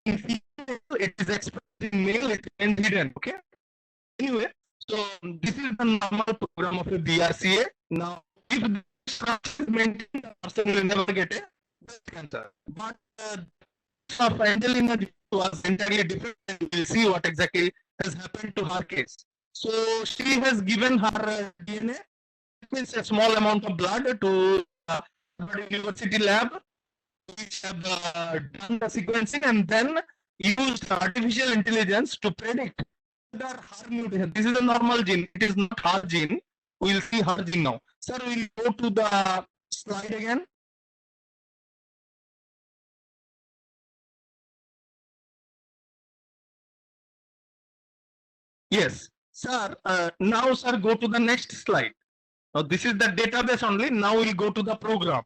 S2: in female it is expressed in male, it is hidden. Okay. Anyway, so this is the normal program of a BRCA. Now, if this is maintained, the person will never get a breast cancer. But of Angelina was entirely different. We'll see what exactly has happened to her case. So she has given her DNA, it means a small amount of blood to Harvard University lab, which have done the sequencing and then used artificial intelligence to predict whether her mutation. This is a normal gene. It is not her gene. We will see her gene now. Sir, we'll go to the slide again. Yes, sir. Now, sir, go to the next slide. Now, this is the database only. Now, we'll go to the program,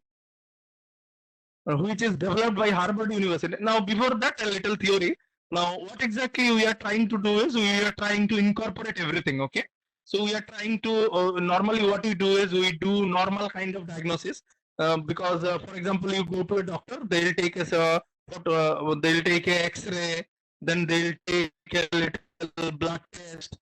S2: which is developed by Harvard University. Now, before that, a little theory. Now, what exactly we are trying to do is we are trying to incorporate everything. Okay. So, we are trying to normally what we do is we do normal kind of diagnosis because, for example, you go to a doctor, they'll take a photo, they'll take a X-ray, then they'll take a little blood test.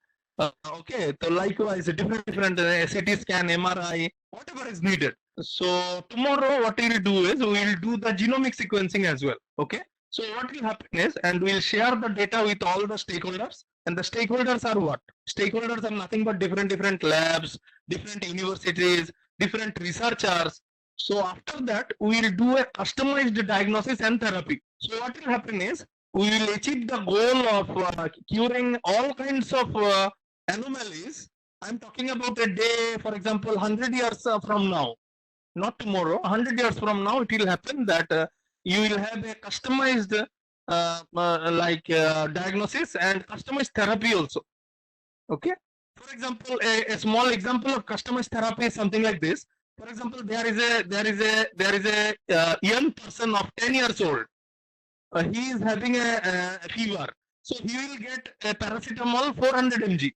S2: Okay, so likewise, different CT scan, MRI, whatever is needed. So tomorrow, what we'll do is we'll do the genomic sequencing as well. Okay, so what will happen is, and we'll share the data with all the stakeholders. And the stakeholders are what? Stakeholders are nothing but different labs, different universities, different researchers. So after that, we'll do a customized diagnosis and therapy. So what will happen is we will achieve the goal of curing all kinds of anomalies. I'm talking about a day, for example, 100 years from now, not tomorrow. 100 years from now, it will happen that you will have a customized diagnosis and customized therapy also. Okay. For example, a small example of customized therapy is something like this. For example, there is a young person of 10 years old. He is having a fever, so he will get a paracetamol 400 mg.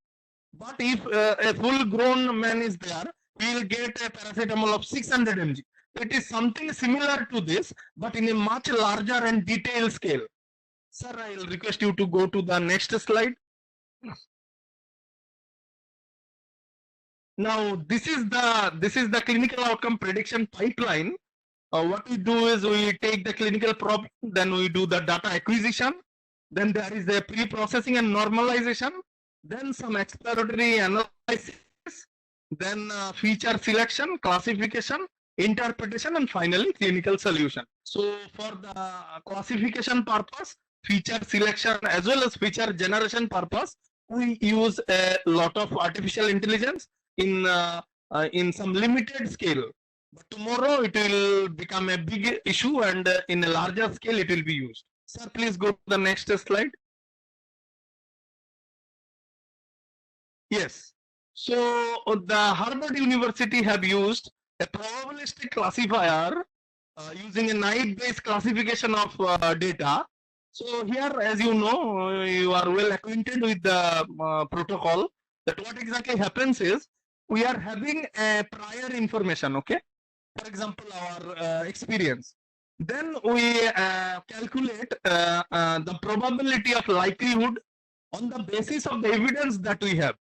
S2: But if a full-grown man is there, he will get a paracetamol of 600 mg. It is something similar to this, but in a much larger and detailed scale. Sir, I will request you to go to the next slide. Now, this is the clinical outcome prediction pipeline. What we do is we take the clinical problem, then we do the data acquisition, then there is the pre-processing and normalization, then some exploratory analysis, then feature selection, classification, interpretation, and finally clinical solution. So for the classification purpose, feature selection as well as feature generation purpose, we use a lot of artificial intelligence in some limited scale. But tomorrow it will become a big issue, and in a larger scale it will be used. Sir, please go to the next slide. Yes. So the Harvard University have used a probabilistic classifier using a naive-based classification of data. So here, as you know, you are well acquainted with the protocol. That what exactly happens is we are having a prior information, okay? For example, our experience. Then we calculate the probability of likelihood on the basis of the evidence that we have.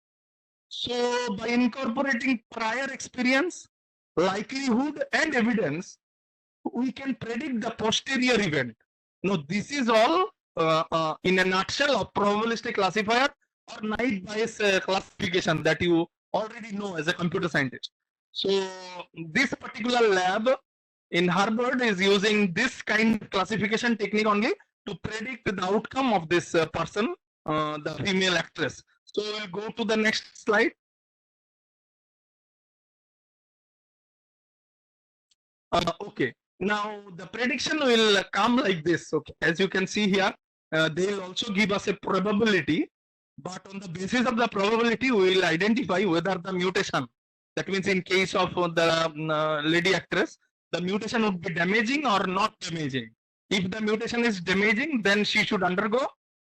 S2: So by incorporating prior experience, likelihood, and evidence, we can predict the posterior event. Now, this is all in a nutshell of probabilistic classifier or naive Bayes classification that you already know as a computer scientist. So this particular lab in Harvard is using this kind of classification technique only to predict the outcome of this person, the female actress. So we'll go to the next slide. Okay, now the prediction will come like this. Okay, as you can see here, they will also give us a probability, but on the basis of the probability, we will identify whether the mutation, that means in case of the lady actress, the mutation would be damaging or not damaging. If the mutation is damaging, then she should undergo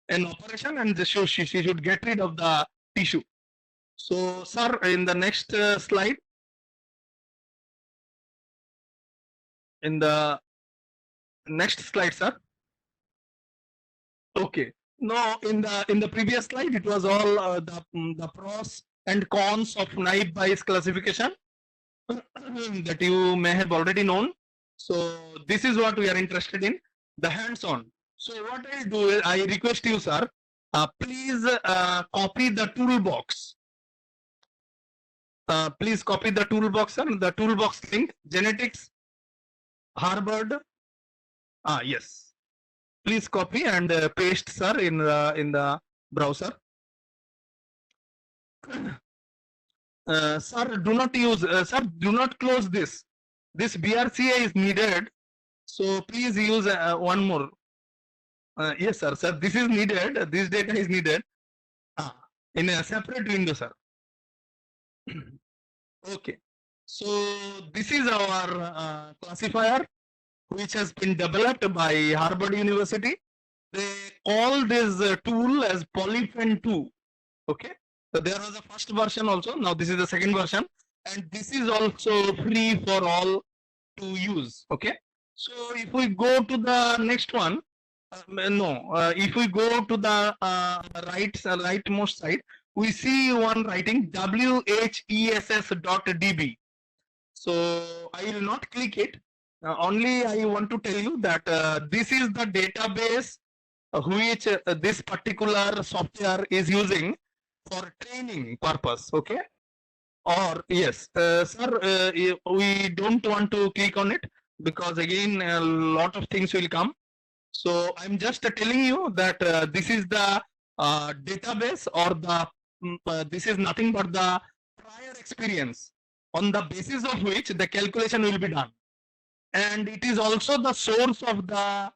S2: an operation and she should get rid of the tissue. So, sir, in the next slide, in the next slide, sir. Okay. No, in the previous slide, it was all the pros and cons of naive Bayes classification that you may have already known. So this is what we are interested in, the hands-on. So what I'll do is I request you, sir, please copy the toolbox. Please copy the toolbox, sir. The toolbox link, genetics, Harvard. Yes. Please copy and paste, sir, in the browser. Sir, do not use, sir, do not close this. This BRCA is needed. So please use one more. Yes, sir. Sir, this is needed. This data is needed in a separate window, sir. Okay. So this is our classifier, which has been developed by Harvard University. They call this tool as Polyfen 2. Okay. So there was a first version also. Now this is the second version, and this is also free for all to use. Okay. So if we go to the next one, if we go to the rightmost side, we see one writing WHESS.db. So I will not click it. Only I want to tell you that this is the database which this particular software is using for training purpose. Okay. Or yes, sir, we don't want to click on it because again a lot of things will come. So I'm just telling you that this is the database, or the this is nothing but the prior experience on the basis of which the calculation will be done, and it is also the source of the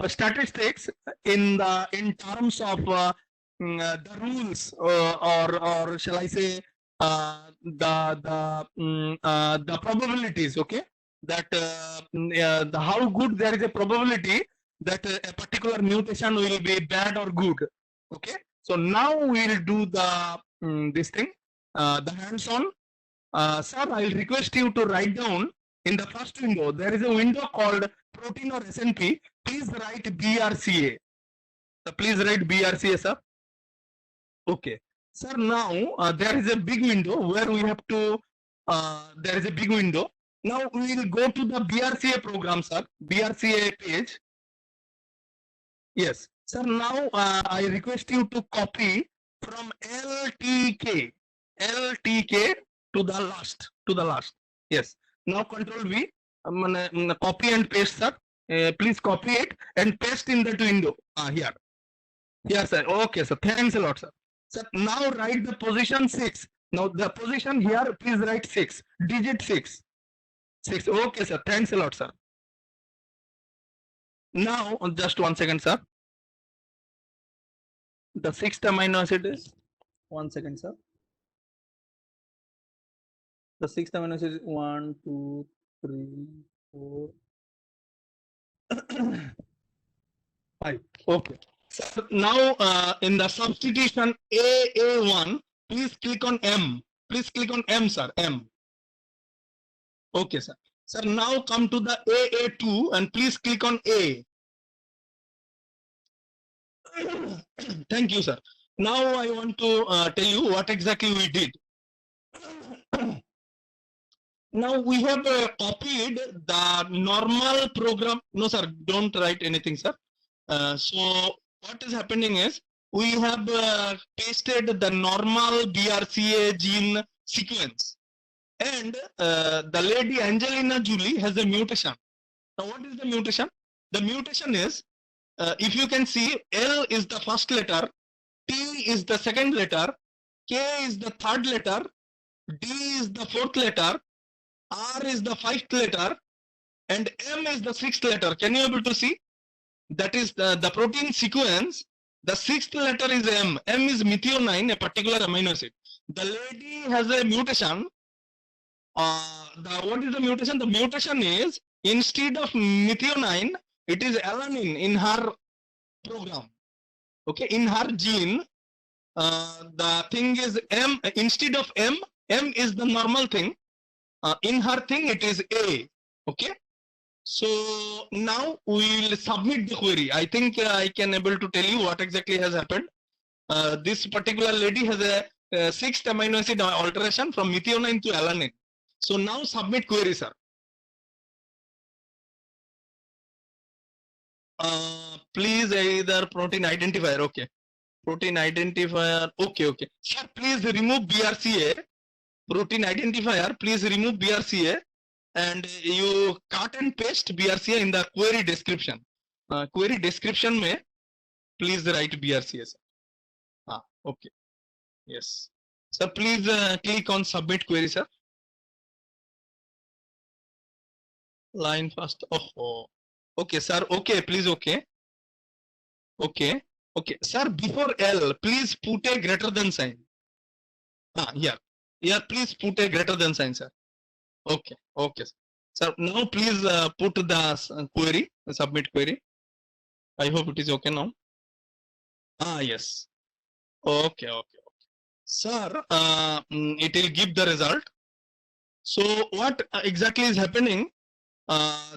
S2: statistics in terms of the rules, or shall I say the probabilities. Okay, that how good there is a probability that a particular mutation will be bad or good. Okay, so now we'll do the this thing, the hands-on. Sir, I'll request you to write down in the first window. There is a window called protein or SNP. Please write BRCA. So please write BRCA, sir. Okay. Sir, now there is a big window where we have to, there is a big window. Now we will go to the BRCA program, sir. BRCA page. Yes. Sir, now I request you to copy from LTK to the last. Yes. Now Control V. Copy and paste, sir. Please copy it and paste in that window. Here. Here, sir. Okay, sir. Thanks a lot, sir. Sir, now write the position 6. Now the position here, please write 6. Digit 6. 6. Okay, sir. Thanks a lot, sir. Now, just 1 second, sir. The 6th amino acid is 1 second, sir. The 6th amino acid is 1, 2, 3, 4, 5. Okay. So now in the substitution AA1, please click on M. Please click on M, sir. M. Okay, sir. Sir, now come to the AA2 and please click on A. Thank you, sir. Now I want to tell you what exactly we did. Now we have copied the normal program. No, sir, don't write anything, sir. So what is happening is we have pasted the normal BRCA gene sequence, and the lady Angelina Jolie has a mutation. Now what is the mutation? The mutation is, if you can see, L is the first letter, T is the second letter, K is the third letter, D is the fourth letter, R is the fifth letter, and M is the sixth letter. Can you able to see? That is the protein sequence. The sixth letter is M. M is methionine, a particular amino acid. The lady has a mutation. What is the mutation? The mutation is, instead of methionine, it is alanine in her program. Okay, in her gene, the thing is M. Instead of M, M is the normal thing. In her thing, it is A. Okay. So now we will submit the query. I think I can able to tell you what exactly has happened. This particular lady has a 6th amino acid alteration from methionine to alanine. So now submit query, sir. Please either protein identifier. Okay. Protein identifier. Okay, okay. Sir, please remove BRCA. Protein identifier. Please remove BRCA. And you cut and paste BRCA in the query description. Query description may please write BRCA. Okay. Yes. Sir, please click on submit query, sir. Line first. Oh. Okay, sir. Okay, please. Okay. Okay. Okay, sir. Before L, please put a greater than sign. Here. Here, please put a greater than sign, sir. Okay, okay, sir. Now please put the query, submit query. I hope it is okay now. Yes. Okay, okay, okay. Sir, it will give the result. So what exactly is happening?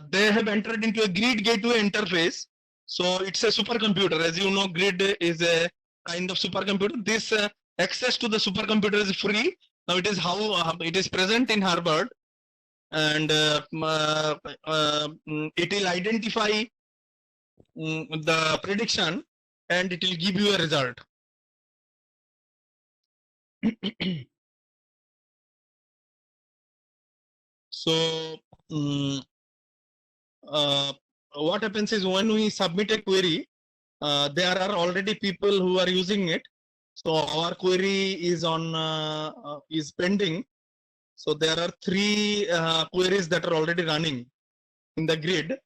S2: They have entered into a grid gateway interface. So it's a supercomputer. As you know, grid is a kind of supercomputer. This access to the supercomputer is free. Now it is how it is present in Harvard. And it will identify the prediction and it will give you a result. So what happens is when we submit a query, there are already people who are using it. So our query is on is pending. So there are 3 queries that are already running in the grid,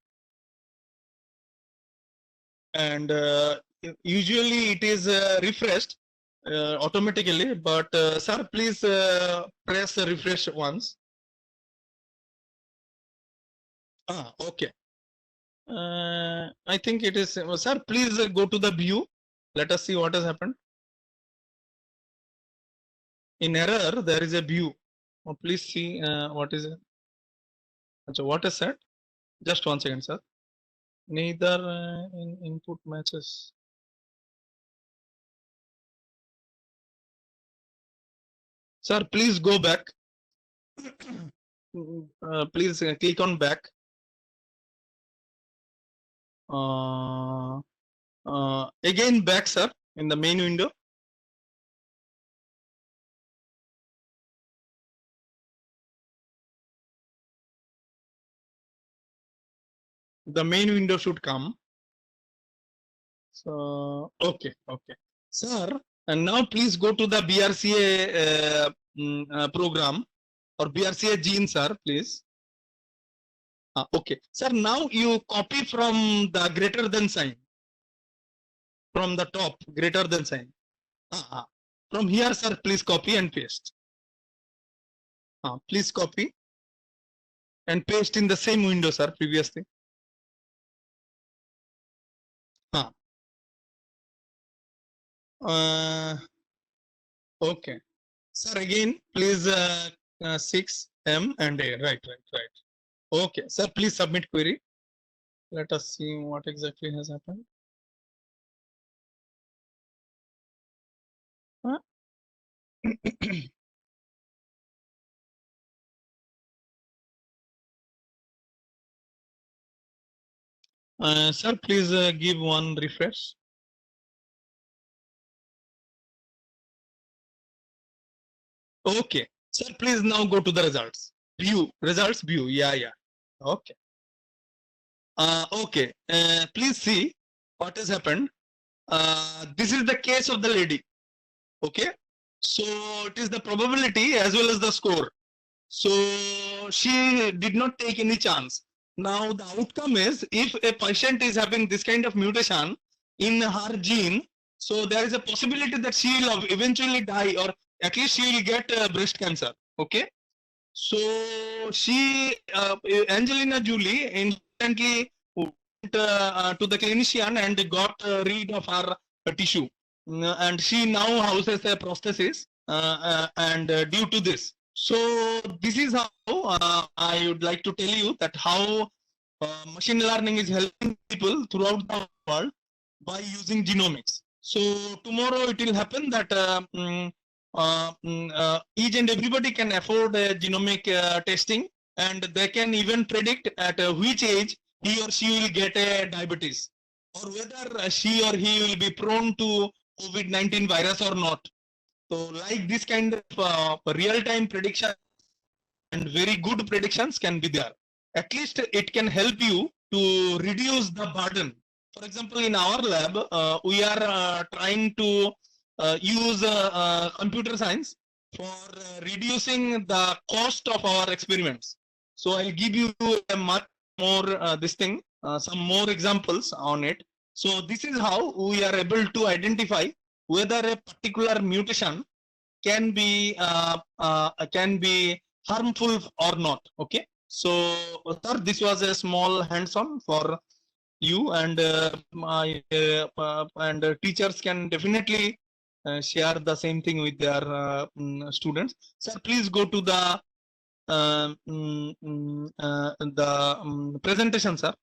S2: and usually it is refreshed automatically. But sir, please press refresh once. Okay. I think it is. Sir, please go to the view. Let us see what has happened. In error, there is a view. Please see what is it. So what is said? Just 1 second, sir. Neither in input matches. Sir, please go back. Please click on back. Again back, sir, in the main window. The main window should come. So okay, sir. And now please go to the BRCA program or BRCA gene, sir, please. Okay, sir. Now you copy from the greater than sign. From the top, greater than sign. From here, sir, please copy and paste. Please copy and paste in the same window, sir, previously. Okay, sir, again, please 6 M and A. Right. Okay, sir, please submit query. Let us see what exactly has happened. Sir, please give one refresh. Okay, sir, please now go to the results. View, results view. Yeah. Okay. Okay, please see what has happened. This is the case of the lady. Okay, so it is the probability as well as the score. So she did not take any chance. Now the outcome is, if a patient is having this kind of mutation in her gene, so there is a possibility that she will eventually die, or at least she will get breast cancer. Okay, so she Angelina Jolie instantly went to the clinician and got rid of her tissue. And she now houses a prosthesis and due to this. So this is how I would like to tell you that how machine learning is helping people throughout the world by using genomics. So tomorrow it will happen that each and everybody can afford genomic testing, and they can even predict at which age he or she will get a diabetes, or whether she or he will be prone to COVID-19 virus or not. So like this kind of real-time prediction and very good predictions can be there. At least it can help you to reduce the burden. For example, in our lab, we are trying to use computer science for reducing the cost of our experiments. So I'll give you a much more some more examples on it. So this is how we are able to identify whether a particular mutation can be harmful or not. Okay, so sir, this was a small hands-on for you, and teachers can definitely share the same thing with their students. Sir, please go to the presentation, sir.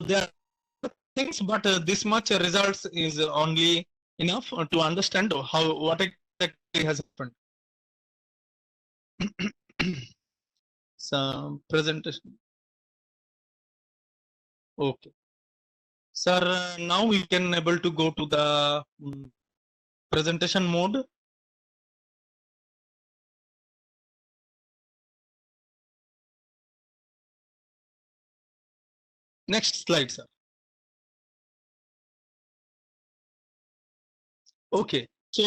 S2: There are things, but this much results is only enough to understand how what exactly has happened. Some presentation. Okay, sir. Now we can able to go to the presentation mode. Next slide, sir. Okay, so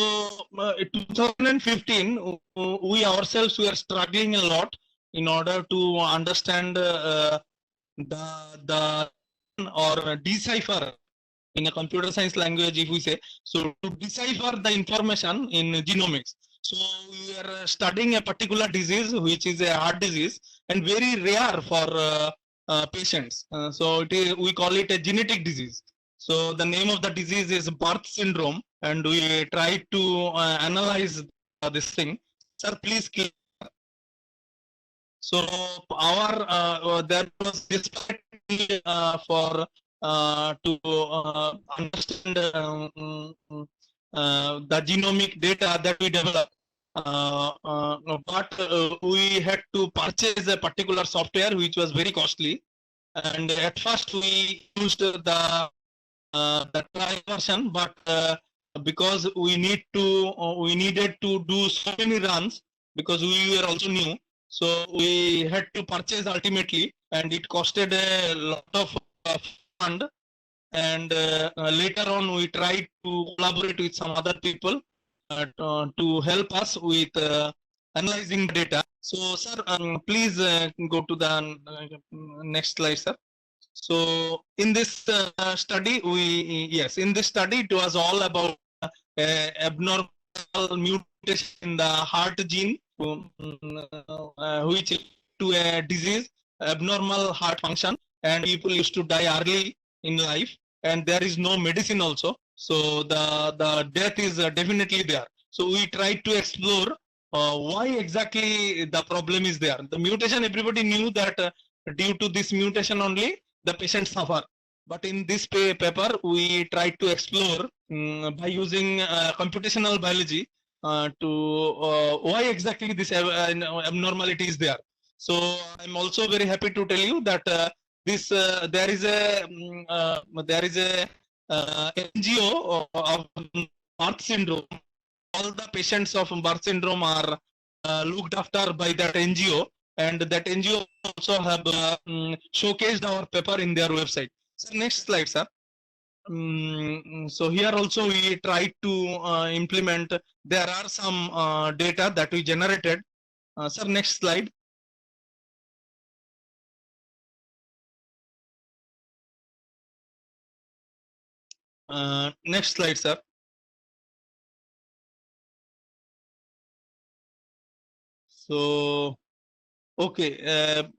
S2: 2015, we ourselves were struggling a lot in order to understand the or decipher in a computer science language, if we say so, to decipher the information in genomics. So we are studying a particular disease, which is a heart disease and very rare for patients. So it is, we call it a genetic disease. So the name of the disease is Barth syndrome, and we try to analyze this thing. Sir, please click. So our there was this for to understand the genomic data that we developed. But we had to purchase a particular software which was very costly, and at first we used the trial version, but because we needed to do so many runs because we were also new, so we had to purchase ultimately, and it costed a lot of fund. And later on, we tried to collaborate with some other people to help us with analyzing data. So, sir, please go to the next slide, sir. So, in this study, in this study, it was all about abnormal mutation in the heart gene, which to a disease, abnormal heart function, and people used to die early in life, and there is no medicine also. So the death is definitely there. So we tried to explore why exactly the problem is there. The mutation, everybody knew that due to this mutation only, the patient suffer. But in this paper, we tried to explore by using computational biology to why exactly this abnormality is there. So I'm also very happy to tell you that this there is a NGO of Barth syndrome. All the patients of Barth syndrome are looked after by that NGO, and that NGO also have showcased our paper in their website. So next slide, sir. So here also we try to implement. There are some data that we generated. Sir, next slide. Next slide, sir. So, okay,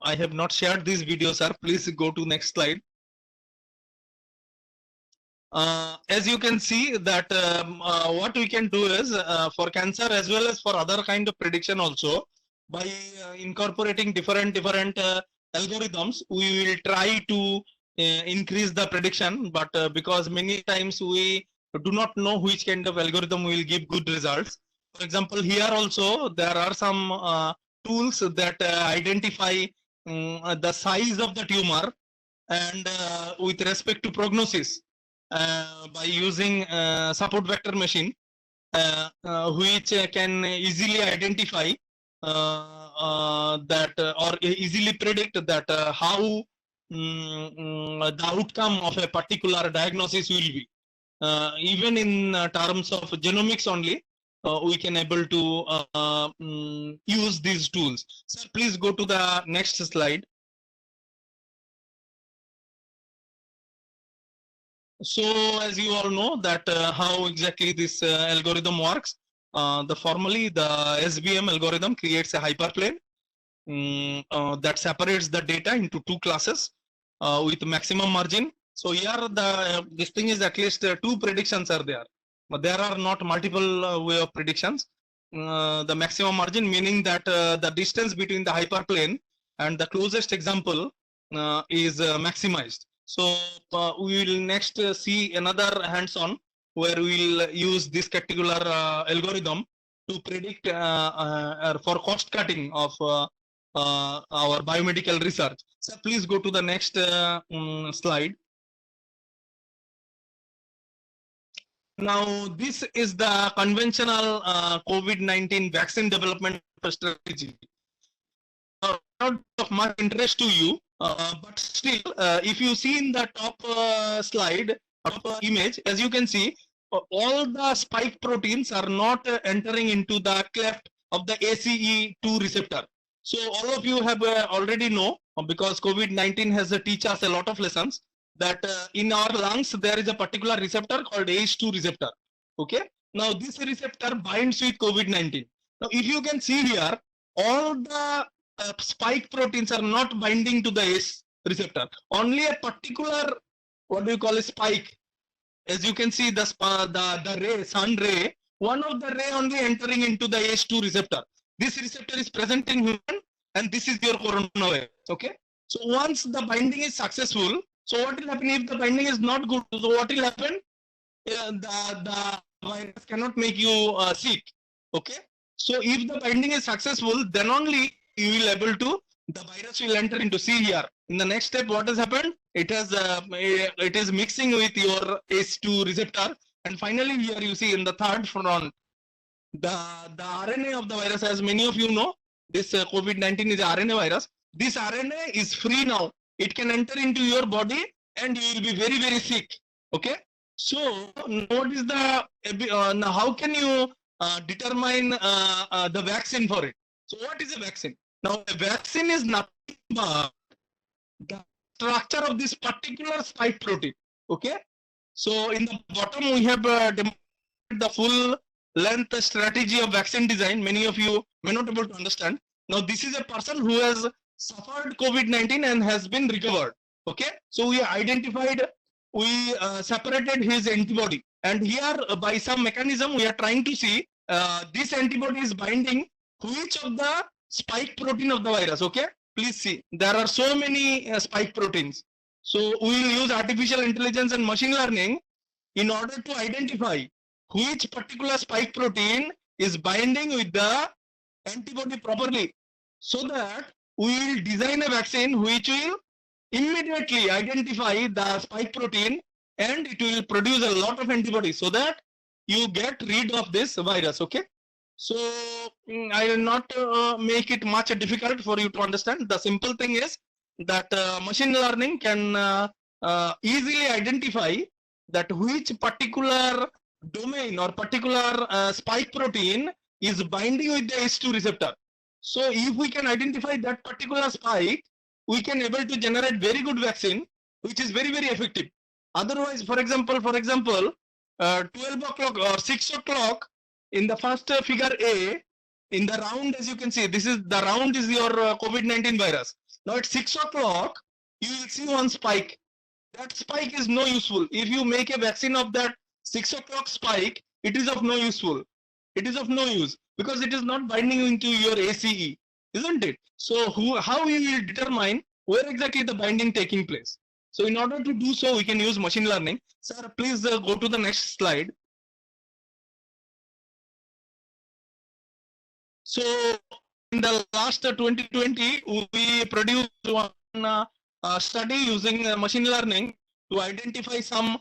S2: I have not shared this video, sir. Please go to next slide. As you can see that what we can do is for cancer as well as for other kind of prediction also, by incorporating different algorithms, we will try to increase the prediction. But because many times we do not know which kind of algorithm will give good results. For example, here also there are some tools that identify the size of the tumor and with respect to prognosis by using support vector machine, which can easily identify that or easily predict that how the outcome of a particular diagnosis will be. Even in terms of genomics only, we can able to use these tools. Sir, please go to the next slide. So as you all know that how exactly this algorithm works, formally the SVM algorithm creates a hyperplane that separates the data into two classes with maximum margin. So here this thing is at least two predictions are there, but there are not multiple way of predictions. The maximum margin meaning that the distance between the hyperplane and the closest example is maximized. So we will next see another hands-on where we will use this particular algorithm to predict for cost cutting of our biomedical research. So please go to the next slide. Now this is the conventional COVID-19 vaccine development strategy. Not of much interest to you, But still, if you see in the top slide, top image, as you can see, all the spike proteins are not entering into the cleft of the ACE2 receptor. So all of you have already know, because COVID-19 has teach us a lot of lessons, that in our lungs there is a particular receptor called ACE2 receptor. Okay. Now this receptor binds with COVID-19. Now if you can see here, all the spike proteins are not binding to the ACE receptor. Only a particular, what do you call a spike? As you can see, the ray, sun ray, one of the ray only entering into the ACE2 receptor. This receptor is present in human, and this is your coronavirus. Okay. So once the binding is successful, so what will happen if the binding is not good? So what will happen? The virus cannot make you sick. Okay. So if the binding is successful, then only you will able to, the virus will enter into. See here in the next step what has happened, it is mixing with your ACE2 receptor, and finally here you see in the third front the RNA of the virus. As many of you know, this COVID-19 is RNA virus. This RNA is free now, it can enter into your body and you will be very, very sick. Okay. So what is the how can you determine the vaccine for it? So what is a vaccine? Now a vaccine is nothing but the structure of this particular spike protein. Okay. So in the bottom we have demonstrated the full length strategy of vaccine design. Many of you may not be able to understand. Now this is a person who has suffered COVID-19 and has been recovered. Okay. So we identified, we separated his antibody, and here by some mechanism we are trying to see this antibody is binding which of the spike protein of the virus. Okay. Please see, there are so many spike proteins. So we will use artificial intelligence and machine learning in order to identify which particular spike protein is binding with the antibody properly, so that we will design a vaccine which will immediately identify the spike protein and it will produce a lot of antibodies so that you get rid of this virus. Okay. So I will not make it much difficult for you to understand. The simple thing is that machine learning can easily identify that which particular domain or particular spike protein is binding with the ACE2 receptor. So if we can identify that particular spike, we can able to generate very good vaccine, which is very, very effective. Otherwise, for example, 12 o'clock or 6 o'clock in the first figure A, in the round, as you can see, this is the round is your COVID-19 virus. Now at 6 o'clock, you will see one spike. That spike is no useful. If you make a vaccine of that 6 o'clock spike, it is of no useful. It is of no use because it is not binding into your ACE, isn't it? So how you will determine where exactly the binding taking place? So in order to do so, we can use machine learning. Sir, please go to the next slide. So in the last 2020, we produced one study using machine learning to identify some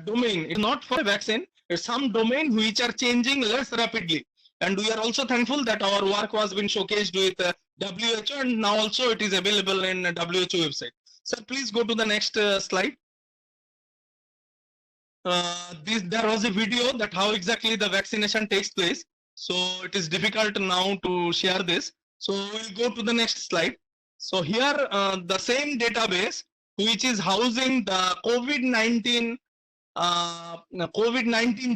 S2: domain. It's not for a vaccine, it's some domain which are changing less rapidly. And we are also thankful that our work was been showcased with WHO, and now also it is available in WHO website. Sir, please go to the next slide. There was a video that how exactly the vaccination takes place. So it is difficult now to share this. So we'll go to the next slide. So here the same database which is housing the COVID-19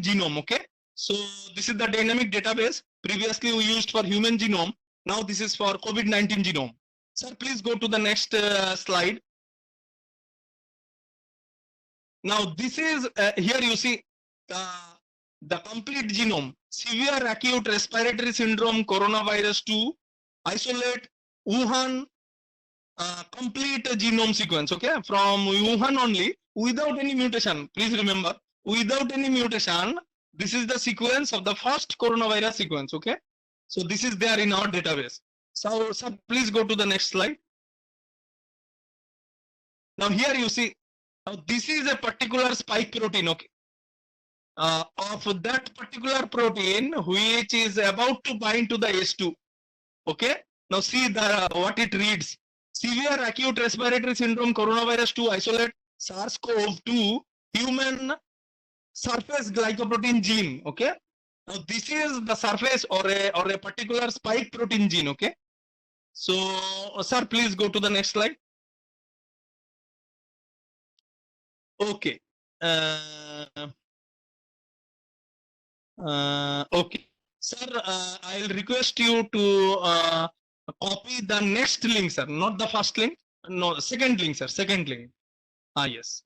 S2: genome. Okay. So this is the dynamic database. Previously we used for human genome. Now this is for COVID-19 genome. Sir, please go to the next slide. Now this is here you see the complete genome, severe acute respiratory syndrome, coronavirus 2, isolate, Wuhan, complete genome sequence. Okay, from Wuhan only, without any mutation. Please remember, without any mutation, this is the sequence of the first coronavirus sequence. Okay, so this is there in our database. So please go to the next slide. Now here you see, now this is a particular spike protein. Okay, of that particular protein which is about to bind to the ACE2. Okay, now see what it reads. severe acute respiratory syndrome coronavirus 2 isolate SARS-CoV-2 human surface glycoprotein gene. Okay, now this is the surface or a particular spike protein gene. Okay, so sir, please go to the next slide. Okay. Okay, sir, I'll request you to copy the next link, sir, not the first link. No, second link, sir, second link. Yes,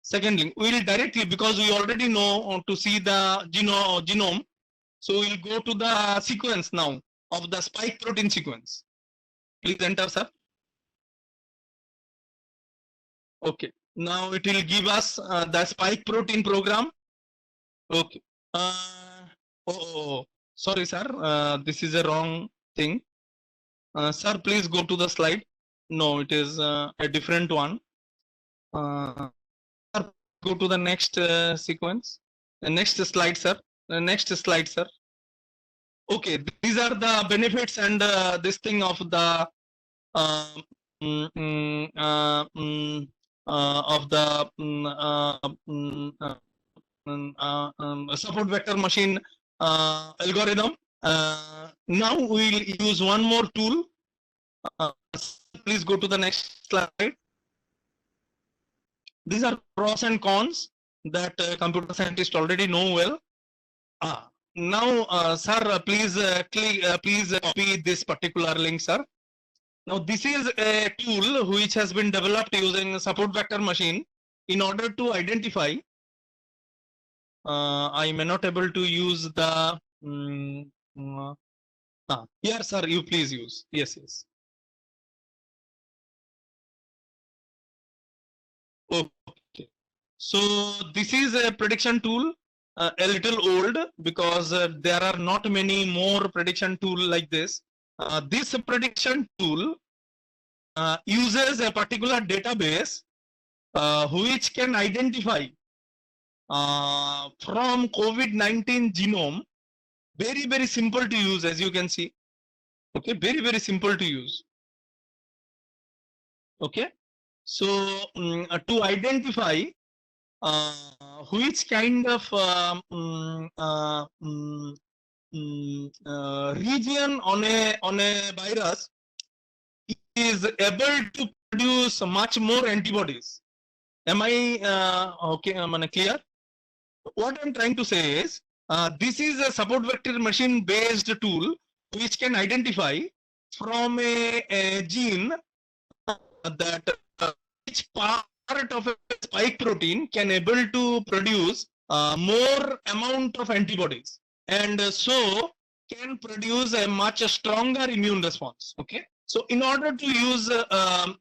S2: second link. We will directly, because we already know to see the genome. So we'll go to the sequence now of the spike protein sequence. Please enter, sir. Okay, now it will give us the spike protein program. Okay. Sorry, sir. This is a wrong thing. Sir, please go to the slide. No, it is a different one. Sir, go to the next sequence. The next slide, sir. The next slide, sir. Okay, these are the benefits and this thing of the support vector machine algorithm. Now we will use one more tool. Please go to the next slide. These are pros and cons that computer scientists already know well. Now, sir, please please copy this particular link, sir. Now, this is a tool which has been developed using support vector machine in order to identify. I may not able to use the. Here, sir, you please use. Yes, yes. Okay. So this is a prediction tool. A little old because there are not many more prediction tool like this. This prediction tool uses a particular database which can identify from COVID-19 genome. Very, very simple to use, as you can see. Okay, very, very simple to use. Okay, so to identify which kind of region on a virus is able to produce much more antibodies. Am I okay? Am I clear? What I'm trying to say is this is a support vector machine based tool which can identify from a gene that which part of a spike protein can able to produce more amount of antibodies and so can produce a much stronger immune response. Okay, so in order to use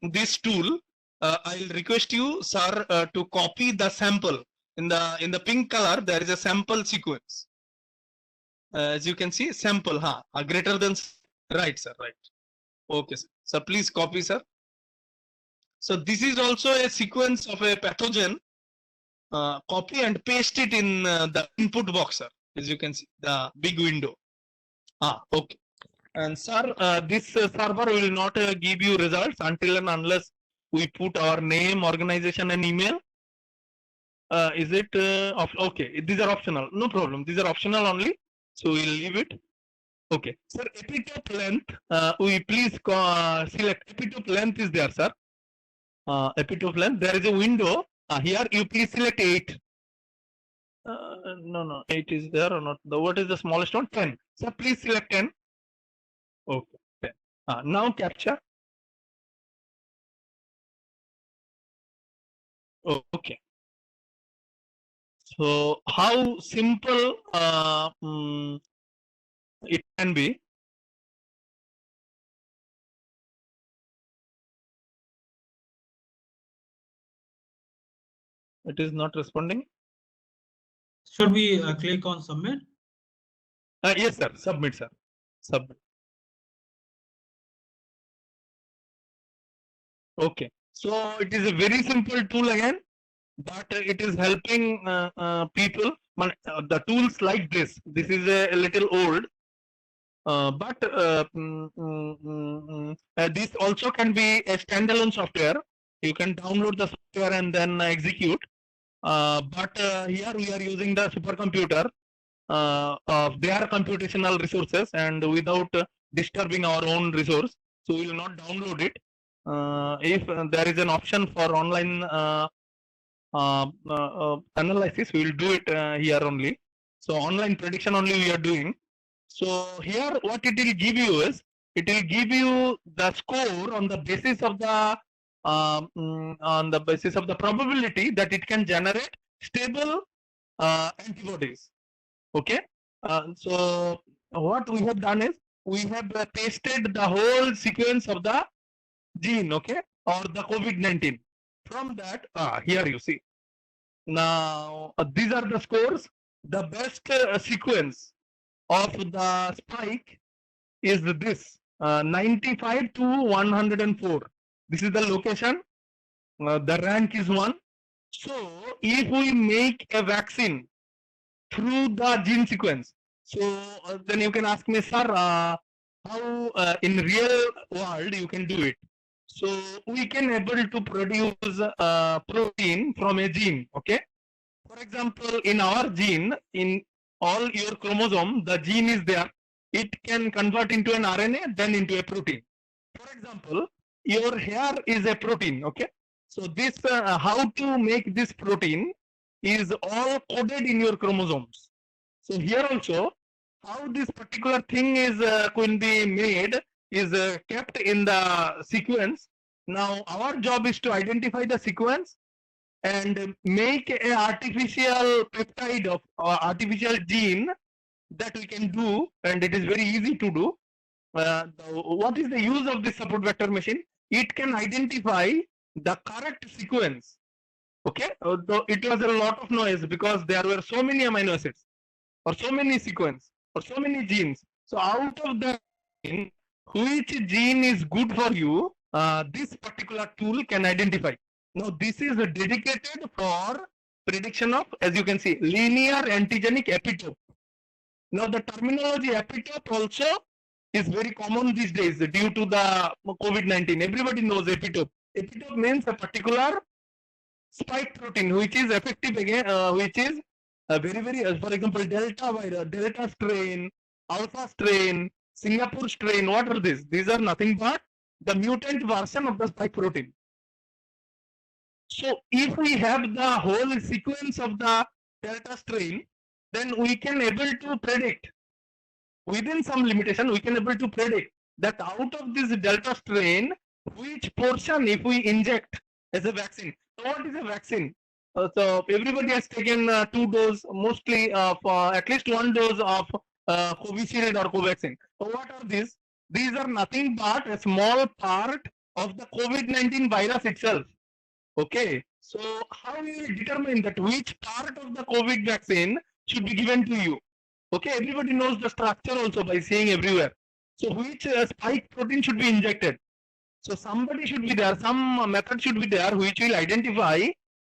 S2: this tool, I'll request you, sir, to copy the sample. In the pink color, there is a sample sequence. As you can see, sample, greater than, right, sir, right. Okay, sir. So please copy, sir. So this is also a sequence of a pathogen. Copy and paste it in the input box, sir. As you can see, the big window. Okay. And sir, this server will not give you results until and unless we put our name, organization, and email. Is it okay? These are optional. No problem. These are optional only. So we'll leave it. Okay. Sir, epitope length. We please select epitope length is there, sir. Epitope length. There is a window. Here you please select 8. No, 8 is there or not? What is the smallest one? 10. Sir, please select 10. Okay. 10. Now capture. Okay. So how simple it can be. It is not responding.
S1: Should we click on submit?
S2: Yes, sir. Submit, sir. Submit. Okay. So it is a very simple tool again, but it is helping people. The tools like this. This is a little old, but This also can be a standalone software. You can download the software and then execute. But here we are using the supercomputer of their computational resources and without disturbing our own resource. So we will not download it. If there is an option for online analysis, we will do it here only. So online prediction only we are doing. So here what it will give you is, it will give you the score on the basis of the probability that it can generate stable antibodies. Okay. So what we have done is, we have pasted the whole sequence of the gene, okay, or the COVID-19. From that, here you see. Now these are the scores. The best sequence of the spike is this 95 to 104. This is the location. The rank is 1. So if we make a vaccine through the gene sequence, so then you can ask me, sir, how in real world you can do it? So we can able to produce protein from a gene. Okay. For example, in our gene, in all your chromosome, the gene is there. It can convert into an RNA, then into a protein. For example, your hair is a protein. Okay. So this how to make this protein is all coded in your chromosomes. So here also, how this particular thing is can be made is kept in the sequence. Now our job is to identify the sequence and make an artificial peptide of artificial gene that we can do, and it is very easy to do. What is the use of this support vector machine? It can identify the correct sequence. Okay, though it was a lot of noise because there were so many amino acids or so many sequence or so many genes. So out of the gene, which gene is good for you, this particular tool can identify. Now this is dedicated for prediction of, as you can see, linear antigenic epitope. Now the terminology epitope also is very common these days due to the COVID-19. Everybody knows epitope. Epitope means a particular spike protein which is effective again, which is very, for example, delta virus, delta strain, alpha strain, Singapore strain. What are these? These are nothing but the mutant version of the spike protein. So if we have the whole sequence of the delta strain, then we can able to predict within some limitation. We can able to predict that out of this delta strain, which portion if we inject as a vaccine. So what is a vaccine? So everybody has taken 2 doses, mostly for at least 1 dose of Covishield or Covaxin. So what are these? These are nothing but a small part of the COVID-19 virus itself. Okay, so how you will determine that which part of the COVID vaccine should be given to you? Okay, everybody knows the structure also by seeing everywhere. So which spike protein should be injected? So somebody should be there, some method should be there which will identify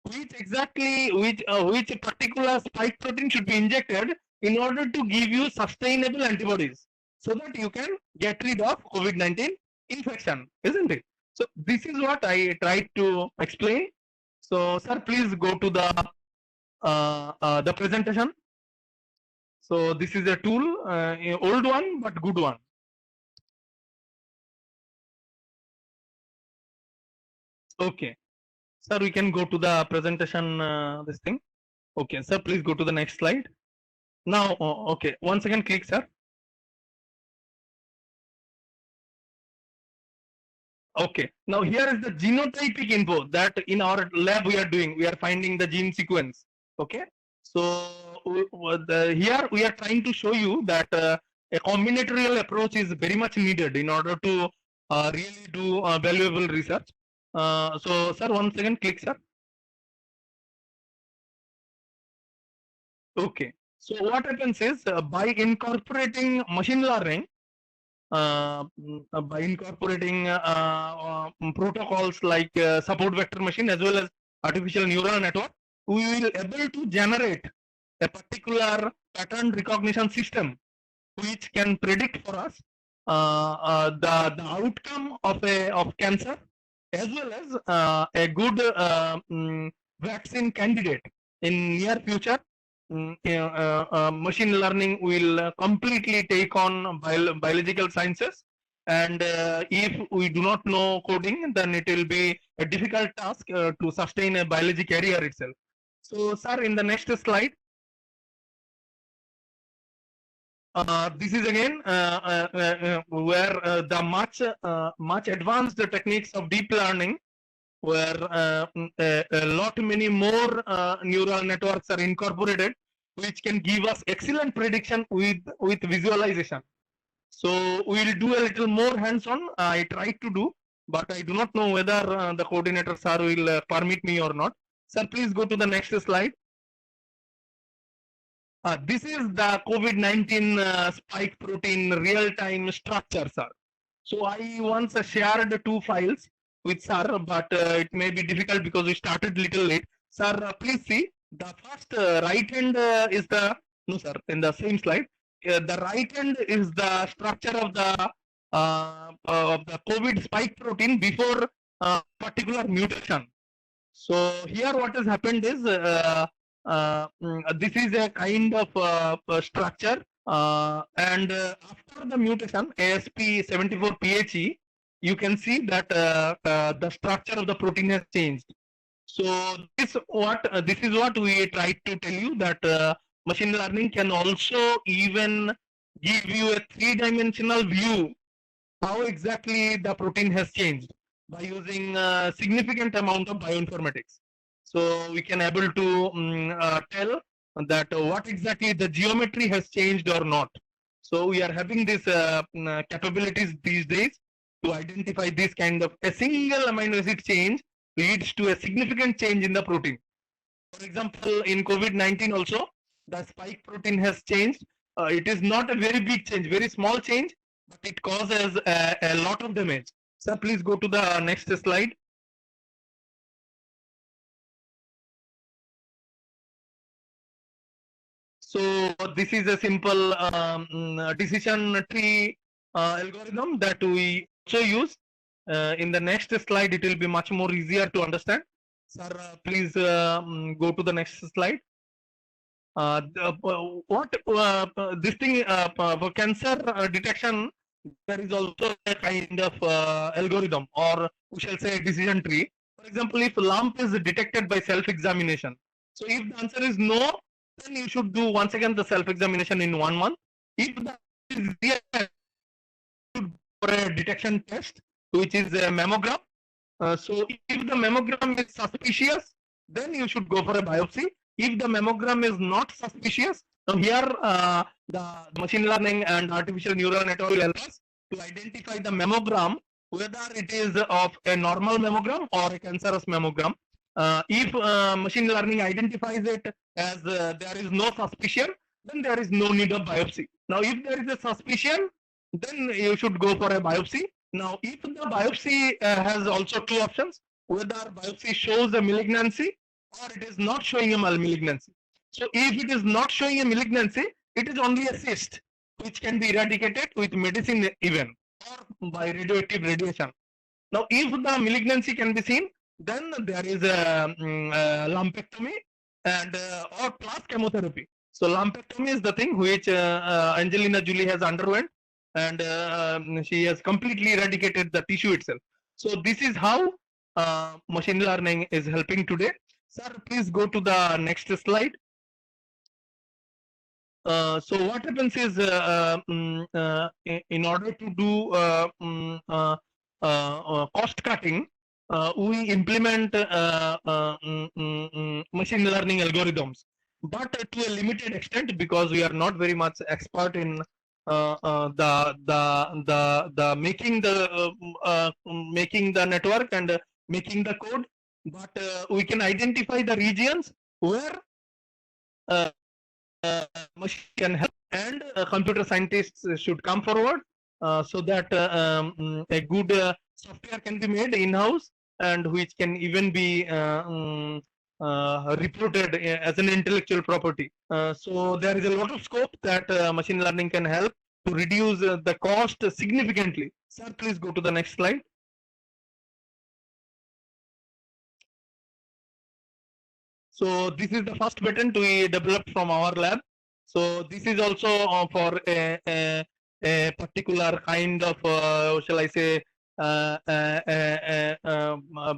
S2: which exactly, which particular spike protein should be injected in order to give you sustainable antibodies so that you can get rid of COVID-19 infection, isn't it? So this is what I tried to explain. So sir, please go to the presentation. So this is a tool, an old one but good one. Okay, sir, we can go to the presentation. This thing. Okay, sir, please go to the next slide. Now, okay, once again, click, sir. Okay, now here is the genotypic info that in our lab we are doing. We are finding the gene sequence. Okay, so here we are trying to show you that a combinatorial approach is very much needed in order to really do valuable research. So, sir, once again, click, sir. Okay, so what happens is by incorporating machine learning, by incorporating protocols like support vector machine as well as artificial neural network, we will able to generate a particular pattern recognition system which can predict for us the outcome of cancer, as well as a good vaccine candidate in near future. Machine learning will completely take on biological sciences, and if we do not know coding, then it will be a difficult task to sustain a biology career itself. So, sir, in the next slide. This is again where the much advanced techniques of deep learning, where a lot many more neural networks are incorporated, which can give us excellent prediction with visualization. So we'll do a little more hands-on. I tried to do, but I do not know whether the coordinator sir will permit me or not. Sir, please go to the next slide. This is the COVID-19 spike protein real-time structure, sir. So I once shared 2 files with sir, but it may be difficult because we started little late. Sir, please see the first right hand is the no sir in the same slide. The right hand is the structure of the COVID spike protein before particular mutation. So here what has happened is this is a kind of structure, and after the mutation ASP74PHE, you can see that the structure of the protein has changed. So this is what we tried to tell you, that machine learning can also even give you a 3-dimensional view how exactly the protein has changed by using a significant amount of bioinformatics. So we can able to tell that what exactly the geometry has changed or not. So we are having these capabilities these days to identify this kind of a single amino acid change leads to a significant change in the protein. For example, in COVID-19 also, the spike protein has changed. It is not a very big change, very small change, but it causes a lot of damage. Sir, please go to the next slide. So this is a simple decision tree algorithm that we also use. In the next slide, it will be much more easier to understand. Sir, please go to the next slide. This thing for cancer detection, there is also a kind of algorithm, or we shall say decision tree. For example, if lump is detected by self-examination, so if the answer is no, then you should do once again the self-examination in 1 month. If the is yes, for a detection test, which is a mammogram. So if the mammogram is suspicious, then you should go for a biopsy. If the mammogram is not suspicious, now here the machine learning and artificial neural network will help us to identify the mammogram, whether it is of a normal mammogram or a cancerous mammogram. If machine learning identifies it as there is no suspicion, then there is no need of biopsy. Now, if there is a suspicion, then you should go for a biopsy. Now, if the biopsy has also 2 options, whether biopsy shows a malignancy or it is not showing a malignancy. So, if it is not showing a malignancy, it is only a cyst which can be eradicated with medicine even, or by radioactive radiation. Now, if the malignancy can be seen, then there is a lumpectomy and or plus chemotherapy. So lumpectomy is the thing which Angelina Jolie has underwent, and she has completely eradicated the tissue itself. So this is how machine learning is helping today. Sir, please go to the next slide. So what happens is in order to do cost cutting, we implement machine learning algorithms, but to a limited extent, because we are not very much expert in the making the network and making the code, but we can identify the regions where machine can help, and computer scientists should come forward so that a good software can be made in-house, and which can even be reported as an intellectual property. So there is a lot of scope that machine learning can help to reduce the cost significantly. Sir, please go to the next slide. So this is the first patent we developed from our lab. So this is also for a particular kind of, shall I say,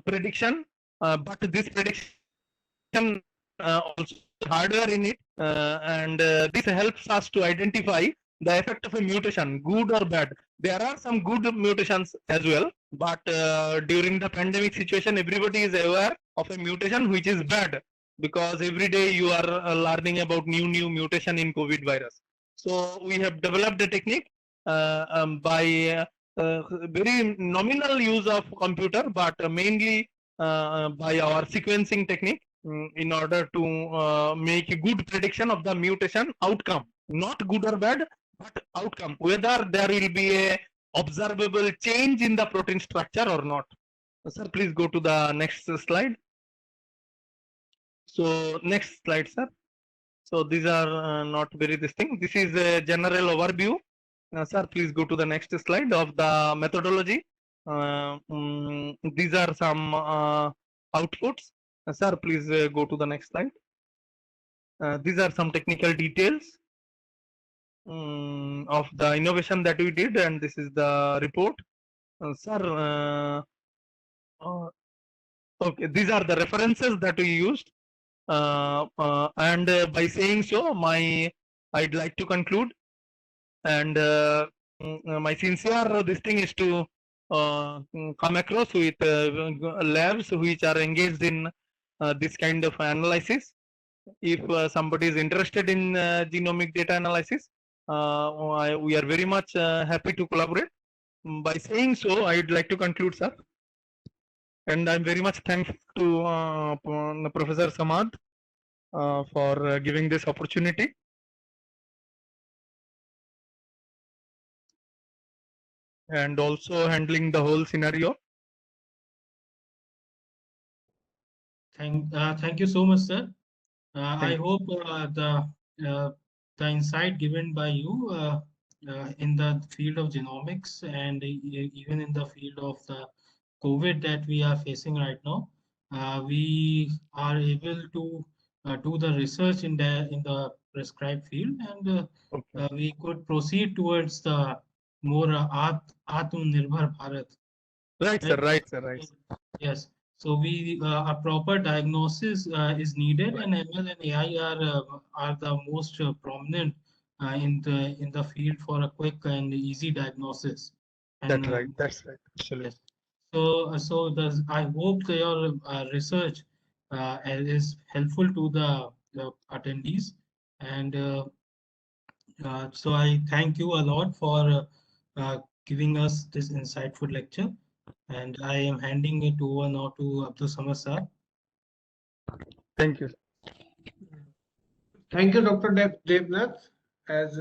S2: prediction. But this prediction also hardware in it, and this helps us to identify the effect of a mutation, good or bad. There are some good mutations as well, but during the pandemic situation, everybody is aware of a mutation which is bad, because every day you are learning about new mutation in COVID virus. So we have developed a technique by very nominal use of computer, but mainly by our sequencing technique, in order to make a good prediction of the mutation outcome, not good or bad, but outcome, whether there will be a observable change in the protein structure or not. Sir, please go to the next slide. So next slide, sir. So these are not very this thing. This is a general overview. Sir, please go to the next slide of the methodology. These are some outputs. Sir, please go to the next slide. These are some technical details of the innovation that we did, and this is the report. Sir, okay, these are the references that we used. And by saying so, I'd like to conclude, and my sincere this thing is to come across with labs which are engaged in this kind of analysis. If somebody is interested in genomic data analysis, we are very much happy to collaborate. By saying so, I'd like to conclude, sir. And I'm very much thankful to Professor Samad for giving this opportunity. And also handling the whole scenario.
S1: Thank you so much, sir. I hope the insight given by you in the field of genomics and even in the field of the COVID that we are facing right now, we are able to do the research in the prescribed field, and we could proceed towards the more Atmanirbhar Bharat.
S2: Right, sir. Right, sir. Right.
S1: Yes. So we a proper diagnosis is needed, and ML and AI are the most prominent in the field for a quick and easy diagnosis. And,
S2: that's right. That's right. Absolutely.
S1: Yes. So I hope that your research is helpful to the attendees, and so I thank you a lot for giving us this insightful lecture. And I am handing it over now to Abdul Samad sir.
S2: Thank you.
S3: Thank you, Dr. Devnath. As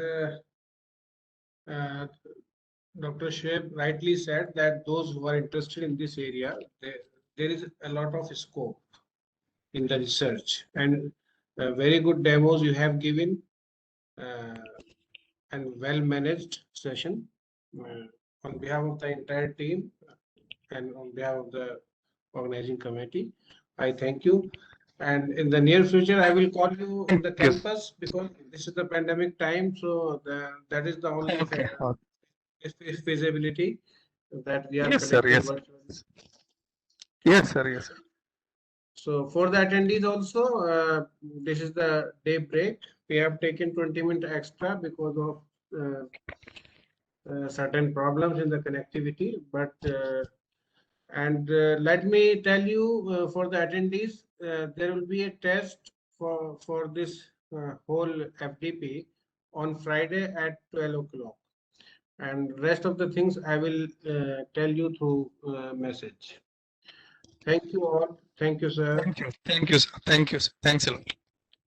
S3: Dr. Shoaib rightly said, that those who are interested in this area, there is a lot of scope in the research, and very good demos you have given, and well managed session. On behalf of the entire team and on behalf of the organizing committee, I thank you. And in the near future, I will call you in the campus, because this is the pandemic time. So that is the only feasibility that we are.
S2: Yes, sir. Yes. Yes, sir. Yes, sir.
S3: So for the attendees also, this is the day break. We have taken 20 minutes extra because of certain problems in the connectivity, but and let me tell you, for the attendees, there will be a test for this whole FDP on Friday at 12 o'clock, and rest of the things I will tell you through message. Thank you all. Thank you, sir.
S2: Thank you. Thank you, sir. Thank you, sir. Thanks a lot.